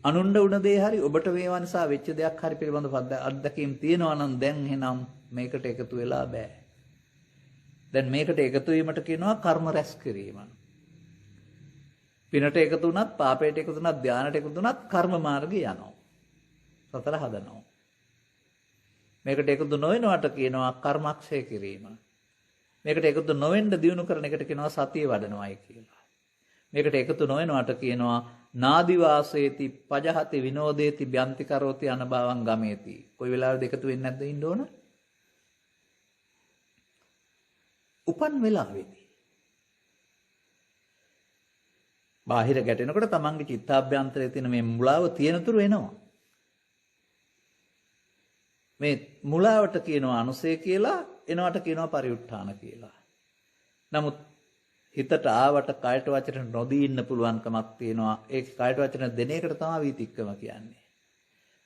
අනුණ්ඩ උණ දේ හරි ඔබට මේවා නිසා වෙච්ච දෙයක් හරි පිළිබඳව අත්දැකීම් තියෙනවා නම් දැන් එහෙනම් මේකට එකතු වෙලා බෑ. දැන් මේකට එකතු වීමට කියනවා කර්ම රැස් කිරීම. පිනට එකතු වුණත්, පාපයට එකතු වුණත්, ධානයට එකතු වුණත් කර්ම මාර්ගේ යනවා. සතර හදනවා. මේකට එකතු නොවෙනවට කියනවා කර්මක්ෂය කිරීම. මේකට එකතු නොවෙන්න දිනු කරන එකට කියනවා සතිය වඩනවායි කියලා. මේකට එකතු නොවෙනවට කියනවා නාදි වාසේති පජහති විනෝදේති බ්‍යන්ති කරෝති අනභවං ගමේති. කොයි වෙලාවෙද එකතු වෙන්නේ නැද්ද ඉන්න ඕන? උපන් වෙලාවේදී. බාහිර ගැටෙනකොට තමන්ගේ චිත්තාභ්‍යන්තරයේ තියෙන මේ මුලාව තියෙනතුරු එනවා. මේ මුලාවට කියනවා අනුසය කියලා, එනවට කියනවා පරිඋත්ථාන කියලා. නමුත් හිතට ආවට කයට වචන නොදී ඉන්න පුළුවන්කමක් තියෙනවා. ඒ කයට වචන දෙන එකට තමයි වීතික්කම කියන්නේ.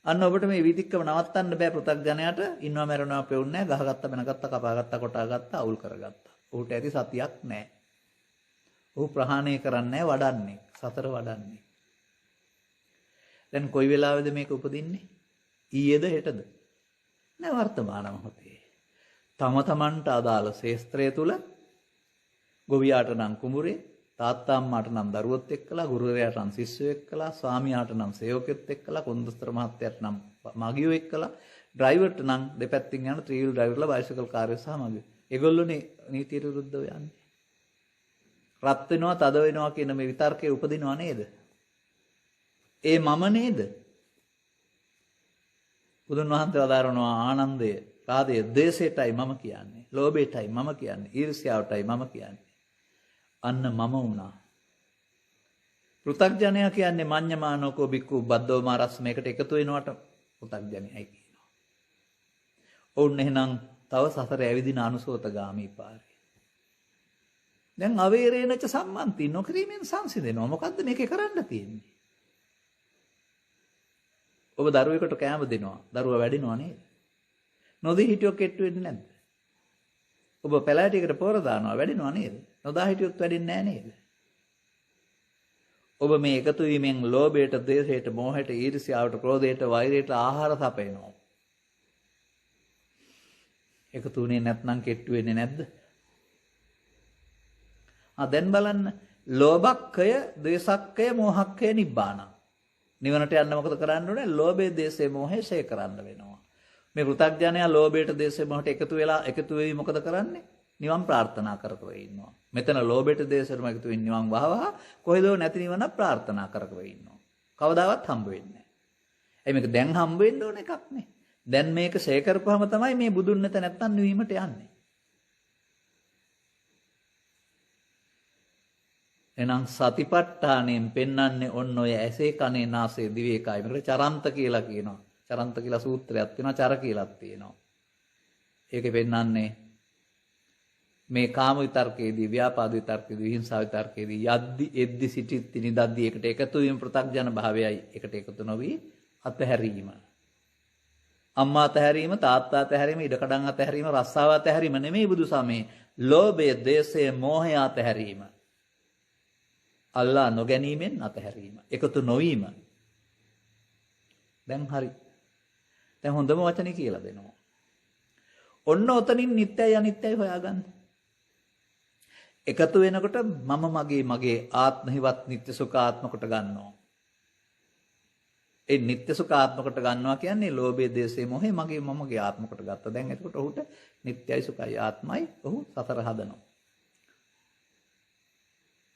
අන්න ඔබට මේ වීතික්කම නවත්තන්න බෑ පෘථග්ජනයාට. ඉන්නවා මැරෙනවා පෙවුන්නේ නැහැ. ගහගත්ත බැනගත්ත කපාගත්ත කොටාගත්ත අවුල් කරගත්ත. ඔහුට ඇති සතියක් නැහැ. ඔහු ප්‍රහාණය කරන්නේ වඩන්නේ. සතර වඩන්නේ. දැන් කොයි වෙලාවෙද මේක උපදින්නේ? ඊයේද හෙටද? නෑ වර්තමාන මොහොතේ. තම තමන්ට අදාළ ශේස්ත්‍රය තුල ගොවියාට නම් කුඹුරේ, තාත්තා අම්මාට නම් දරුවොත් එක්කලා, ගුරුවරයාට නම් ශිෂ්‍යයෝ එක්කලා, ස්වාමියාට නම් සේවකයොත් එක්කලා, කොන්දස්තර මහත්තයාට නම් මගියෝ එක්කලා, ඩ්‍රයිවර්ට නම් දෙපැත්තෙන් යන ත්‍රිවිල් ඩ්‍රයිවර්ලා, බයිසිකල් කාර්යෝ සහ මගියෝ. ඒගොල්ලෝනේ නීතියට විරුද්ධව යන්නේ. රත් වෙනවා, තද වෙනවා කියන මේ විතර්කයේ උපදිනව නේද? ඒ මම නේද? බුදුන් වහන්සේ වදාරනවා ආනන්දය, රාදය, ද්වේෂයටයි මම කියන්නේ, ලෝභයටයි මම කියන්නේ, ඊර්ෂ්‍යාවටයි මම කියන්නේ. අන්න මම වුණා. පෘථග්ජනයා කියන්නේ මඤ්ඤමානෝකෝ බික්කු බද්දෝ මාරස් මේකට එකතු වෙනවට පෘථග්ජනයයි කියනවා. ඔවුන් එහෙනම් තව සසර ඇවිදින අනුසෝතගාමී පාරේ. දැන් අවේරේනච සම්මන්ති නොකිරීමෙන් සංසිඳෙනවා. මොකද්ද මේකේ කරන්න තියෙන්නේ? ඔබ දරුවෙකුට කෑම දෙනවා. දරුවා වැඩිනවා නේද? නොදී හිටියොත් කෙට්ටු වෙන්නේ නැද්ද? ඔබ පැලෑටියකට පොර දානවා වැඩිනවා නේද? නොදා හිටියොත් වැඩින්නේ නැහැ නේද? ඔබ මේ එකතු වීමෙන් ලෝභයට, ද්වේෂයට, මෝහයට, ඊර්ෂ්‍යාවට, ක්‍රෝධයට, වෛරයට ආහාර සපයනවා. එකතු වුණේ නැත්නම් කෙට්ටු වෙන්නේ නැද්ද? දැන් බලන්න ලෝභක්ඛය, ද්වේෂක්ඛය, මෝහක්ඛය නිබ්බාන. නිවනට යන්න මොකද කරන්න ඕනේ? ලෝභය, ද්වේෂය, මෝහය ෂේ කරන්න වෙනවා. මේ පෘථග්ජනයා ලෝභයට, ද්වේෂයට, මෝහයට එකතු වෙවි මොකද කරන්නේ? නිවන් ප්‍රාර්ථනා කර කර ඉන්නවා. මෙතන ලෝභයට, ද්වේෂයට එකතු වෙන්නේ නිවන් වහවහ කොහෙදෝ නැති නිවන ප්‍රාර්ථනා කර කර ඉන්නවා. කවදාවත් හම්බ වෙන්නේ නැහැ. ඒ මේක දැන් හම්බ වෙන්න ඕන එකක් නේ. දැන් මේක ෂේ කරපුවාම තමයි මේ බුදුන් නැත නැත්තම් නිවීමට යන්නේ. එහෙනම් සතිපට්ඨාණයෙන් පෙන්වන්නේ ඔන්න ඔය ඇසේ කනේ නාසයේ දිවේ කය. මේකට චරන්ත කියලා කියනවා. චරන්ත කියලා සූත්‍රයක් තියෙනවා, චර කියලාත් තියෙනවා. ඒකේ පෙන්වන්නේ මේ කාම විතර්කයේදී, ව්‍යාපාද විතර්කයේදී, විහිංසාව විතර්කයේදී යද්දි එද්දි සිටිද්දි නිදද්දි එකට එකතු වීම පෘථග්ජන භාවයයි. එකට එකතු නොවි අතහැරීම. අම්මා අතහැරීම, තාත්තා අතහැරීම, ඉඩකඩම් අතහැරීම, රස්සාව අතහැරීම නෙමෙයි බුදු සමයේ. ලෝභය, ද්වේෂය, මෝහය අතහැරීම. අල්ලා නොගැනීමෙන් අතහැරීම. එකතු නොවීම. දැන් හරි. දැන් හොඳම වචනේ කියලා දෙනවා. ඔන්න ඔතනින් නිට්ටයයි අනිත්‍යයි හොයාගන්න. එකතු වෙනකොට මම මගේ ආත්මහිවත් නිත්‍ය සුඛ ආත්ම කොට ගන්නවා. ඒ නිත්‍ය සුඛ ආත්ම කොට ගන්නවා කියන්නේ ලෝභය, ද්වේෂය, මොහේ මගේ ආත්ම කොට ගත්තා. දැන් එතකොට ඔහුට නිත්‍යයි සුඛයි ආත්මයි ඔහු සතර හදනවා.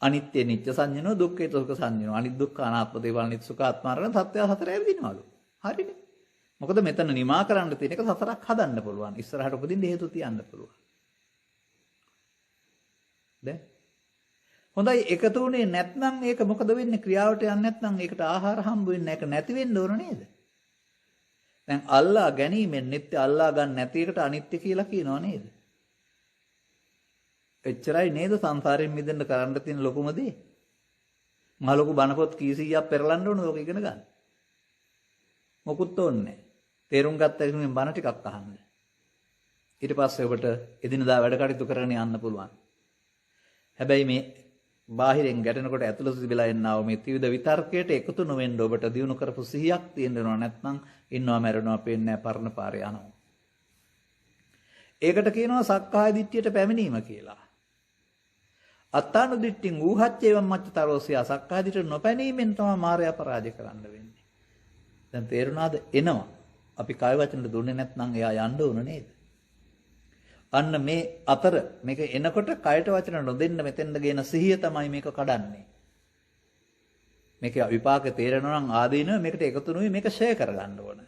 අනිත්‍ය නිත්‍ය සංඥනෝ, දුක්ඛේ සුඛ සංඥනෝ. අනිත් දුක්ඛ අනාත්ම දේවල් නිත්‍ය සුඛ ආත්මාරණ සත්‍ය සතර ඇවිදිනවලු. හරිනේ. මොකද මෙතන නිමා කරන්න තියෙන එක සතරක් හදන්න පුළුවන්. ඉස්සරහට උපදින්න හේතු තියන්න පුළුවන්. දැන් හොඳයි එකතු වුණේ නැත්නම් ඒක මොකද වෙන්නේ? ක්‍රියාවට යන්නේ නැත්නම් ඒකට ආහාර හම්බ වෙන්නේ නැහැ. ඒක නැති වෙන්න ඕන නේද? දැන් අල්ලා ගැනීමෙන් නිත්‍ය අල්ලා ගන්න නැති එකට අනිත්‍ය කියලා කියනවා නේද? එච්චරයි නේද සංසාරයෙන් මිදෙන්න කරන්න තියෙන ලොකුම දේ? මහ ලොකු බණපොත් කීසියක් පෙරලන්න ඕනද ඔක ඉගෙන ගන්න? මොකුත් ඕනේ නැහැ. තේරුම් ගත්ත එකෙන් බණ ටිකක් අහන්න. ඊට පස්සේ ඔබට එදිනදා වැඩ කටයුතු කරගෙන යන්න පුළුවන්. හැබැයි මේ බාහිරෙන් ගැටෙනකොට ඇතුළත තිබිලා එන්නා වූ මේ ත්‍රිවිධ විතර්කයට එකතු නොවෙන්න ඔබට දිනු කරපු සිහියක් තියෙනවා. නැත්නම් ඉන්නවා මැරෙනවා පේන්නේ නැහැ, පරණ පාරේ යනවා. ඒකට කියනවා සක්කාය දිට්ඨියට පැමිණීම කියලා. අත්තානු දිට්ඨින් ඌහච්චේවම් මච්චතරෝසියා. සක්කාය දිට්ඨියට නොපැනීමෙන් තමයි මායя පරාජය කරන්න වෙන්නේ. දැන් තේරුණාද? එනවා. අපි කය වචනෙට දුන්නේ නැත්නම් එයා යන්න ඕන නේද? අන්න මේ අතර මේක එනකොට කයට වචන නොදෙන්න මෙතෙන්ද ගේන සිහිය තමයි මේක කඩන්නේ. මේක විපාක තේරෙනවා නම් ආදීනව මේකට එකතු නොවි මේක ෂෙයා කරගන්න ඕන.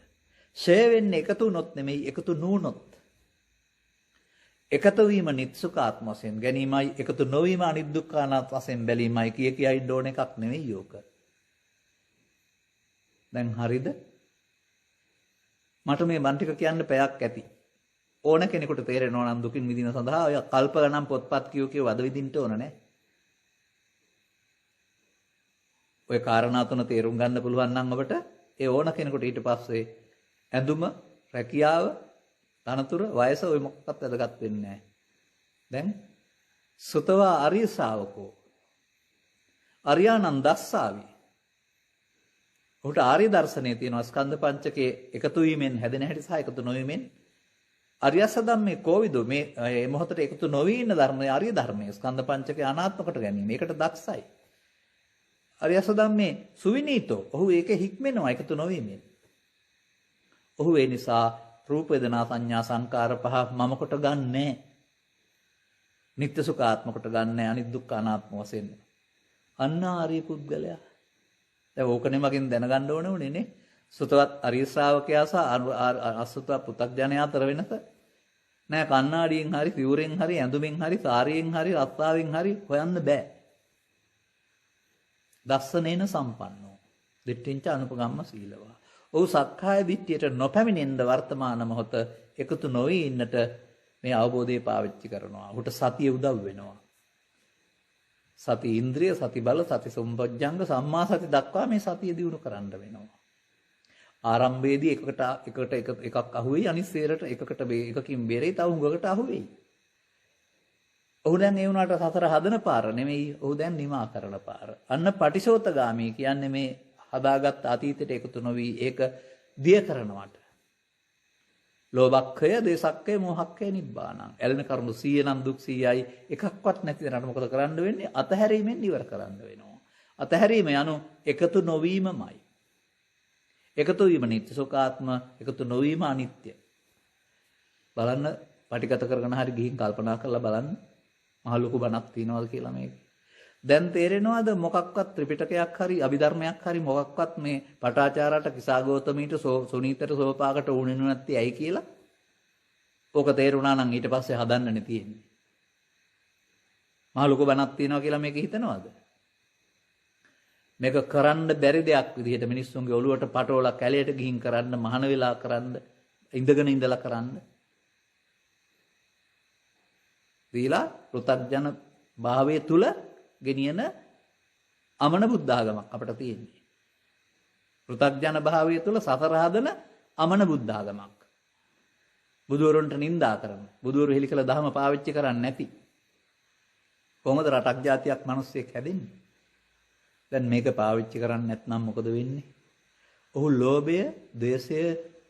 ෂෙයා වෙන්නේ එකතු වුනොත් නෙමෙයි, එකතු නුනොත්. එකතු වීම නිත්සුඛ ආත්ම වශයෙන් ගැනීමයි, එකතු නොවීම අනිදුක්ඛානාත් වශයෙන් බැලීමයි කියයි ඩෝන එකක් නෙමෙයි යෝක. දැන් හරිද? මට මේ මන් ටික කියන්න පැයක් ඇති. ඕන කෙනෙකුට තේරෙනවා නම් දුකින් මිදීම සඳහා ඔය කල්ප ගණන් පොත්පත් කියව වද විදින්න ඕන නෑ. ඔය කාරණා තුන තේරුම් ගන්න පුළුවන් නම් ඔබට ඒ ඕන කෙනෙකුට ඊට පස්සේ ඇඳුම, රැකියාව, තනතුර, වයස ඔය මොකක්වත් වැදගත් වෙන්නේ නෑ. දැන් සුතවා ආර්ය ශාවකෝ අරියානන් දස්සාවි. ඔහුට ආර්ය දර්ශනය තියෙනවා. ස්කන්ධ පංචකයේ එකතු වීමෙන් හැදෙන හැටි සහ එකතු නොවීමෙන් අරියස්ස ධම්මේ කෝවිද මේ මොහොතට එකතු නොවී ඉන්න ධර්මයේ ආර්ය ධර්මයේ ස්කන්ධ පංචකය අනාත්මකට ගැනීම. ඒකට දක්ෂයි. අරියස්ස ධම්මේ සුවිනීතෝ. ඔහු ඒකේ හික්මෙනවා එකතු නොවීමෙන්. ඔහු ඒ නිසා රූප වේදනා සංඥා සංකාර පහ මම කොට ගන්නෑ. නිත්‍ය සුඛාත්ම කොට ගන්නෑ. අනිත් දුක්ඛ අනාත්ම වශයෙන්. අන්න ආර්ය පුද්ගලයා. දැන් ඕකනේ මගෙන් දැනගන්න ඕනේ නේ. සුතවත් අරිය ශ්‍රාවකයා සහ අසුතවත් පු탁ජනයා අතර වෙනස නෑ. කණ්ණාඩියෙන් හරි සිවුරෙන් හරි ඇඳුමින් හරි සාරියෙන් හරි රස්සාවෙන් හරි හොයන්න බෑ. දස්සනේන සම්පන්නෝ දිට්ඨිංච අනුපගම්ම සීලවා. ඔහු සක්කාය දිට්ඨියට නොපැමිණෙන්න වර්තමාන මොහොත එකතු නොවී ඉන්නට මේ අවබෝධය පාවිච්චි කරනවා. ඔහුට සතිය උදව් වෙනවා. සති ඉන්ද්‍රිය, සති බල, සති සම්පොඥංග, සම්මා සති දක්වා මේ සතිය දියුණු කරන්න වෙනවා. ආරම්භයේදී එකක් අහුවෙයි, අනිත් සේරට එකකින් බේරෙයි, තව හුඟකට අහුවෙයි. ඔහු දැන් ඒ වුණාට සතර හදන පාර නෙමෙයි, ඔහු දැන් නිමා කරන පාර. අන්න පටිසෝතගාමී කියන්නේ මේ හදාගත් අතීතයට එකතු නොවි ඒක දිය කරනවට. ලෝභක්ඛය, දේසක්ඛය, මෝහක්ඛය නිබ්බානං. ඇලෙන කරුණු 100 නම් දුක් 100යි. එකක්වත් නැති දරන්න මොකද කරන්න වෙන්නේ? අතහැරීමෙන් ඉවර කරන්න වෙනවා. අතහැරීම යනු එකතු නොවීමමයි. එකතු වීම නිත්‍ය සුඛාත්ම, එකතු නොවීම අනිත්‍ය. බලන්න පටිගත කරගෙන හරි ගිහින් කල්පනා කරලා බලන්න. මහ ලොකු බණක් තියනවාද කියලා මේක. දැන් තේරෙනවද මොකක්වත් ත්‍රිපිටකයක් හරි අභිධර්මයක් හරි මොකක්වත් මේ පටාචාරාට කිසాగෞතමීට සුනීතට සෝපාකට උණිනු නැත්තේ ඇයි කියලා? ඕක තේරුණා නම් ඊට පස්සේ හදන්නනේ තියෙන්නේ. මහ ලොකු බණක් තියනවා කියලා මේක හිතනවද? මේක කරන්න බැරි දෙයක් විදිහට මිනිස්සුන්ගේ ඔළුවට පටෝලා කැලයට ගිහින් කරන්න, මහාන වෙලා කරන්න, ඉඳගෙන ඉඳලා කරන්න. දීලා පෘථග්ජන භාවයේ තුල ගෙනියන අමන බුද්ධාගමක් අපිට තියෙන්නේ. පෘථග්ජන භාවයේ තුල සතර හදන අමන බුද්ධාගමක්. බුදුවරුන්ට නිඳා කරන, බුදුවරු හෙලි කළ ධර්ම පාවිච්චි කරන්නේ නැති. කොහොමද රටක් ජාතියක් මිනිස්සෙක් හැදෙන්නේ? දැන් මේක පාවිච්චි කරන්නේ නැත්නම් මොකද වෙන්නේ? ඔහු ලෝභය, ද්වේෂය,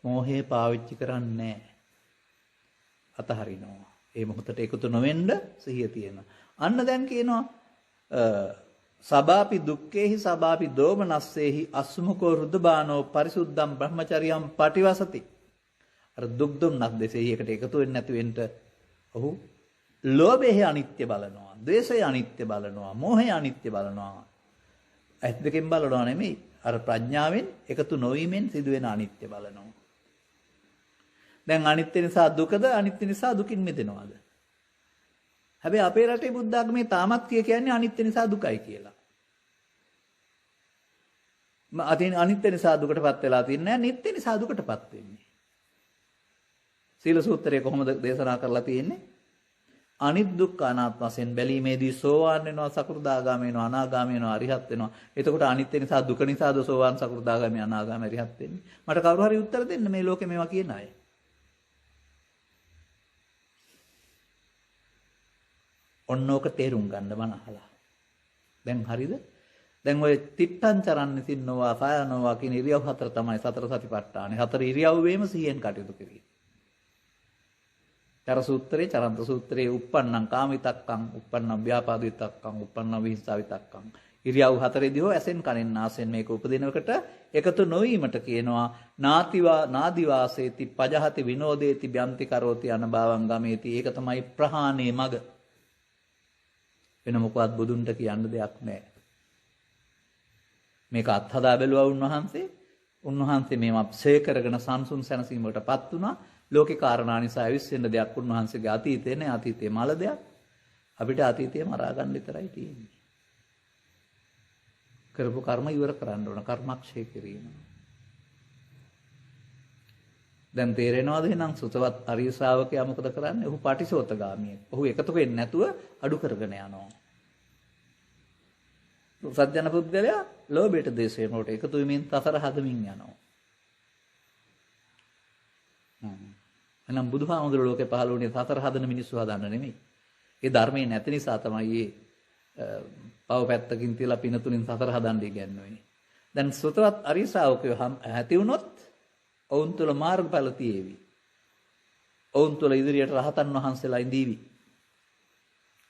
මෝහය පාවිච්චි කරන්නේ නැහැ. අතහරිනවා. ඒ මොහොතට එකතු නොවෙන්න සිහිය තියෙනවා. අන්න දැන් කියනවා සබාපි දුක්ඛේහි සබාපි දෝමනස්සේහි අසුමුකෝ රුද්ධබානෝ පරිසුද්ධම් බ්‍රහ්මචරියම් පටිවසති. අර දුක් දුම්නක් දෙසේ එකට එකතු වෙන්නේ නැති වෙන්න ඔහු ලෝභය අනිත්‍ය බලනවා, ද්වේෂය අනිත්‍ය බලනවා, මෝහය අනිත්‍ය බලනවා. ඇස් දෙකෙන් බලනවා නෙමෙයි, අර ප්‍රඥාවෙන් එකතු නොවීමෙන් සිදුවෙන අනිත්‍ය බලනවා. දැන් අනිත්‍ය නිසා දුකද, අනිත්‍ය නිසා දුකින් මිදෙනවද? හැබැයි අපේ රටේ බුද්ධ ආගමේ තාමත් කියන්නේ අනිත්‍ය නිසා දුකයි කියලා. අතින් අනිත්‍ය නිසා දුකටපත් වෙලා තින්නේ නැහැ, නිට්ටය නිසා දුකටපත් වෙන්නේ. සීල සූත්‍රයේ කොහොමද දේශනා කරලා තියෙන්නේ? අනිත් දුක්ඛ අනාත්ම වශයෙන් බැලීමේදී සෝවාන් වෙනවා, සකෘදාගාමී වෙනවා, අනාගාමී වෙනවා, අරිහත් වෙනවා. එතකොට අනිත්‍ය නිසා දුක නිසාද සෝවාන්, සකෘදාගාමී, අනාගාමී, අරිහත් වෙන්නේ? මට කවුරු හරි උත්තර දෙන්න මේ ලෝකේ මේවා කියන අය. ඔන්නෝක තේරුම් ගන්න මන අහලා. දැන් හරිද? දැන් ඔය තිට්ඨං චරන්නේ සින්නෝවා සායනෝවා කියන ඉරියව් හතර තමයි සතර සතිපට්ඨානේ. හතර ඉරියව්වේම සිහියෙන් කටයුතු කිරීම. චර සූත්‍රයේ, චරන්ත සූත්‍රයේ uppannam කාමිතක්කං, uppannam ව්‍යාපාදිතක්කං, uppannam විහිංසාවිතක්කං. ඉරියව් හතරේදී හෝ ඇසෙන් කනෙන් නාසයෙන් මේක උපදිනවකට එකතු නොවීමට කියනවා නාදිවාසේති පජහති විනෝදේති බ්‍යන්ති කරෝති අනභවං ගමේති. ඒක තමයි ප්‍රහාණේ මග. වෙන මොකවත් බුදුන්ට කියන්න දෙයක් නැහැ. මේක අත්හදා බැලුවා උන්වහන්සේ මේවා ක්ෂය කරගෙන සංසුන් සැනසීමකටපත් වුණා. ලෝකේ කාරණා නිසා ඇවිස්සෙන්න දෙයක් උන්වහන්සේගේ අතීතේ නෑ. අතීතේ මල දෙයක්. අපිට අතීතේ මරා ගන්න විතරයි තියෙන්නේ. කරපු කර්ම ඉවර කරන්න ඕන. කර්මක්ෂය කිරීම. දැන් තේරෙනවද එහෙනම් සුතවත් අරිය ශ්‍රාවකයා මොකද කරන්නේ? ඔහු පටිසෝතගාමියෙක්. ඔහු එකතු වෙන්නේ නැතුව අඩු කරගෙන යනවා. සත්‍යන පුද්ගලයා ලෝභයට දේශයෙන් වලට එකතු වෙමින් සසර හදමින් යනවා. එහෙනම් බුදුහාමුදුරුවෝ ලෝකේ පහළ වුණේ සසර හදන මිනිස්සු හදන්න නෙමෙයි. ඒ ධර්මයේ නැති නිසා තමයි පව පැත්තකින් තියලා පින තුලින් සසර හදන්න ඉගැන්වෙන්නේ. දැන් සුතවත් අරිය ශ්‍රාවකයෝ ඇති වුණොත් ඔවුන් තුළ මාර්ගඵල තියේවි. ඔවුන් තුළ ඉදිරියට රහතන් වහන්සේලා ඉඳීවි.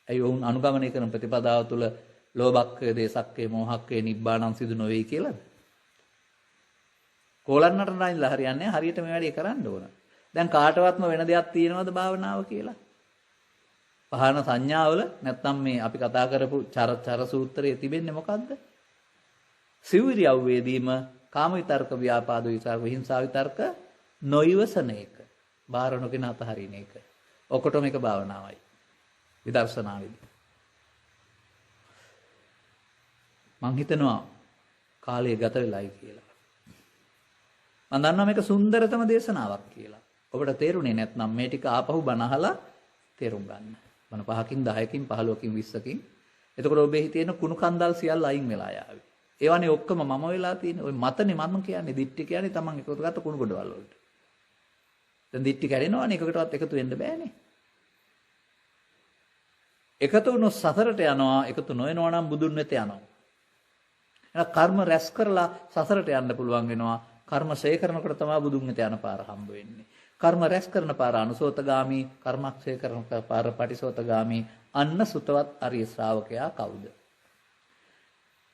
ඇයි ඔවුන් අනුගමනය කරන ප්‍රතිපදාව තුළ ලෝභක්ඛය, දේසක්ඛය, මෝහක්ඛය නිබ්බාණං සිදු නොවේයි කියලාද? කොලන්නට නයිලා හරියන්නේ හරියට මේ වැඩේ කරන්න ඕන. දැන් කාටවත්ම වෙන දෙයක් තියෙනවද භාවනාව කියලා? පහන සංඥාවල නැත්නම් මේ අපි කතා කරපු චර සූත්‍රයේ තිබෙන්නේ මොකද්ද? සිවිරියව්වේදීම කාම විතර්ක, ව්‍යාපාද විතර්ක, හිංසා විතර්ක නොයවසන එක. බාර නොගෙන අතහරින එක. ඔකොටම එක භාවනාවයි. විදර්ශනාවේදී. මං හිතනවා කාලය ගත වෙලයි කියලා. මම දන්නවා මේක සුන්දරතම දේශනාවක් කියලා. ඔබට තේරුනේ නැත්නම් මේ ටික ආපහු බණ අහලා තේරුම් ගන්න. බණ 5කින් 10කින් 15කින් 20කින්. එතකොට ඔබේ හිතේ තියෙන කුණු කන්දල් සියල්ල අයින් වෙලා යාවි. ඒවනේ ඔක්කොම මම වෙලා තියෙන්නේ. ওই මතනේ මම කියන්නේ දිට්ටි කියන්නේ Taman එකතු කරගත්ත කුණු ගොඩවල් වලට. දැන් දිට්ටි කැඩෙනවනේ එකකටවත් එකතු වෙන්න බෑනේ. එකතු වුණොත් සසරට යනවා, එකතු නොවෙනවා නම් බුදුන් වෙත යනවා. එහෙනම් කර්ම රැස් කරලා සසරට යන්න පුළුවන් වෙනවා. කර්ම ශේ කරනකොට තමයි බුදුන් වෙත යන පාර හම්බ වෙන්නේ. කර්ම රැස් කරන පාර අනුසෝතගාමි, කර්මක්ෂය කරන පාර පටිසෝතගාමි. අන්න සුතවත් ආර්ය ශ්‍රාවකයා කවුද?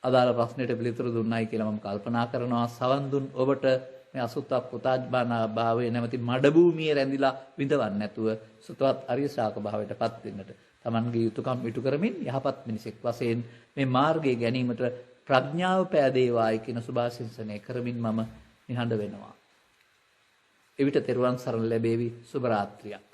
අදාළ ප්‍රශ්නෙට පිළිතුරු දුන්නයි කියලා මම කල්පනා කරනවා. සවන් දුන් ඔබට මේ අසුත පුතාජ්බාන භාවයේ නැමැති මඩ භූමියේ රැඳිලා විඳවන්නේ නැතුව සුතවත් ආර්ය ශ්‍රාවක භාවයටපත් වෙන්නට තමන්ගේ යුතුයකම් ඉටු කරමින් යහපත් මිනිසෙක් වශයෙන් මේ මාර්ගයේ ගැනීමට ප්‍රඥාව පෑදේවායි කියන සුභාශිංසනය කරමින් මම නිහඬ වෙනවා. එවිට තෙරුවන් සරණ ලැබේවි. සුබ රාත්‍රියක්.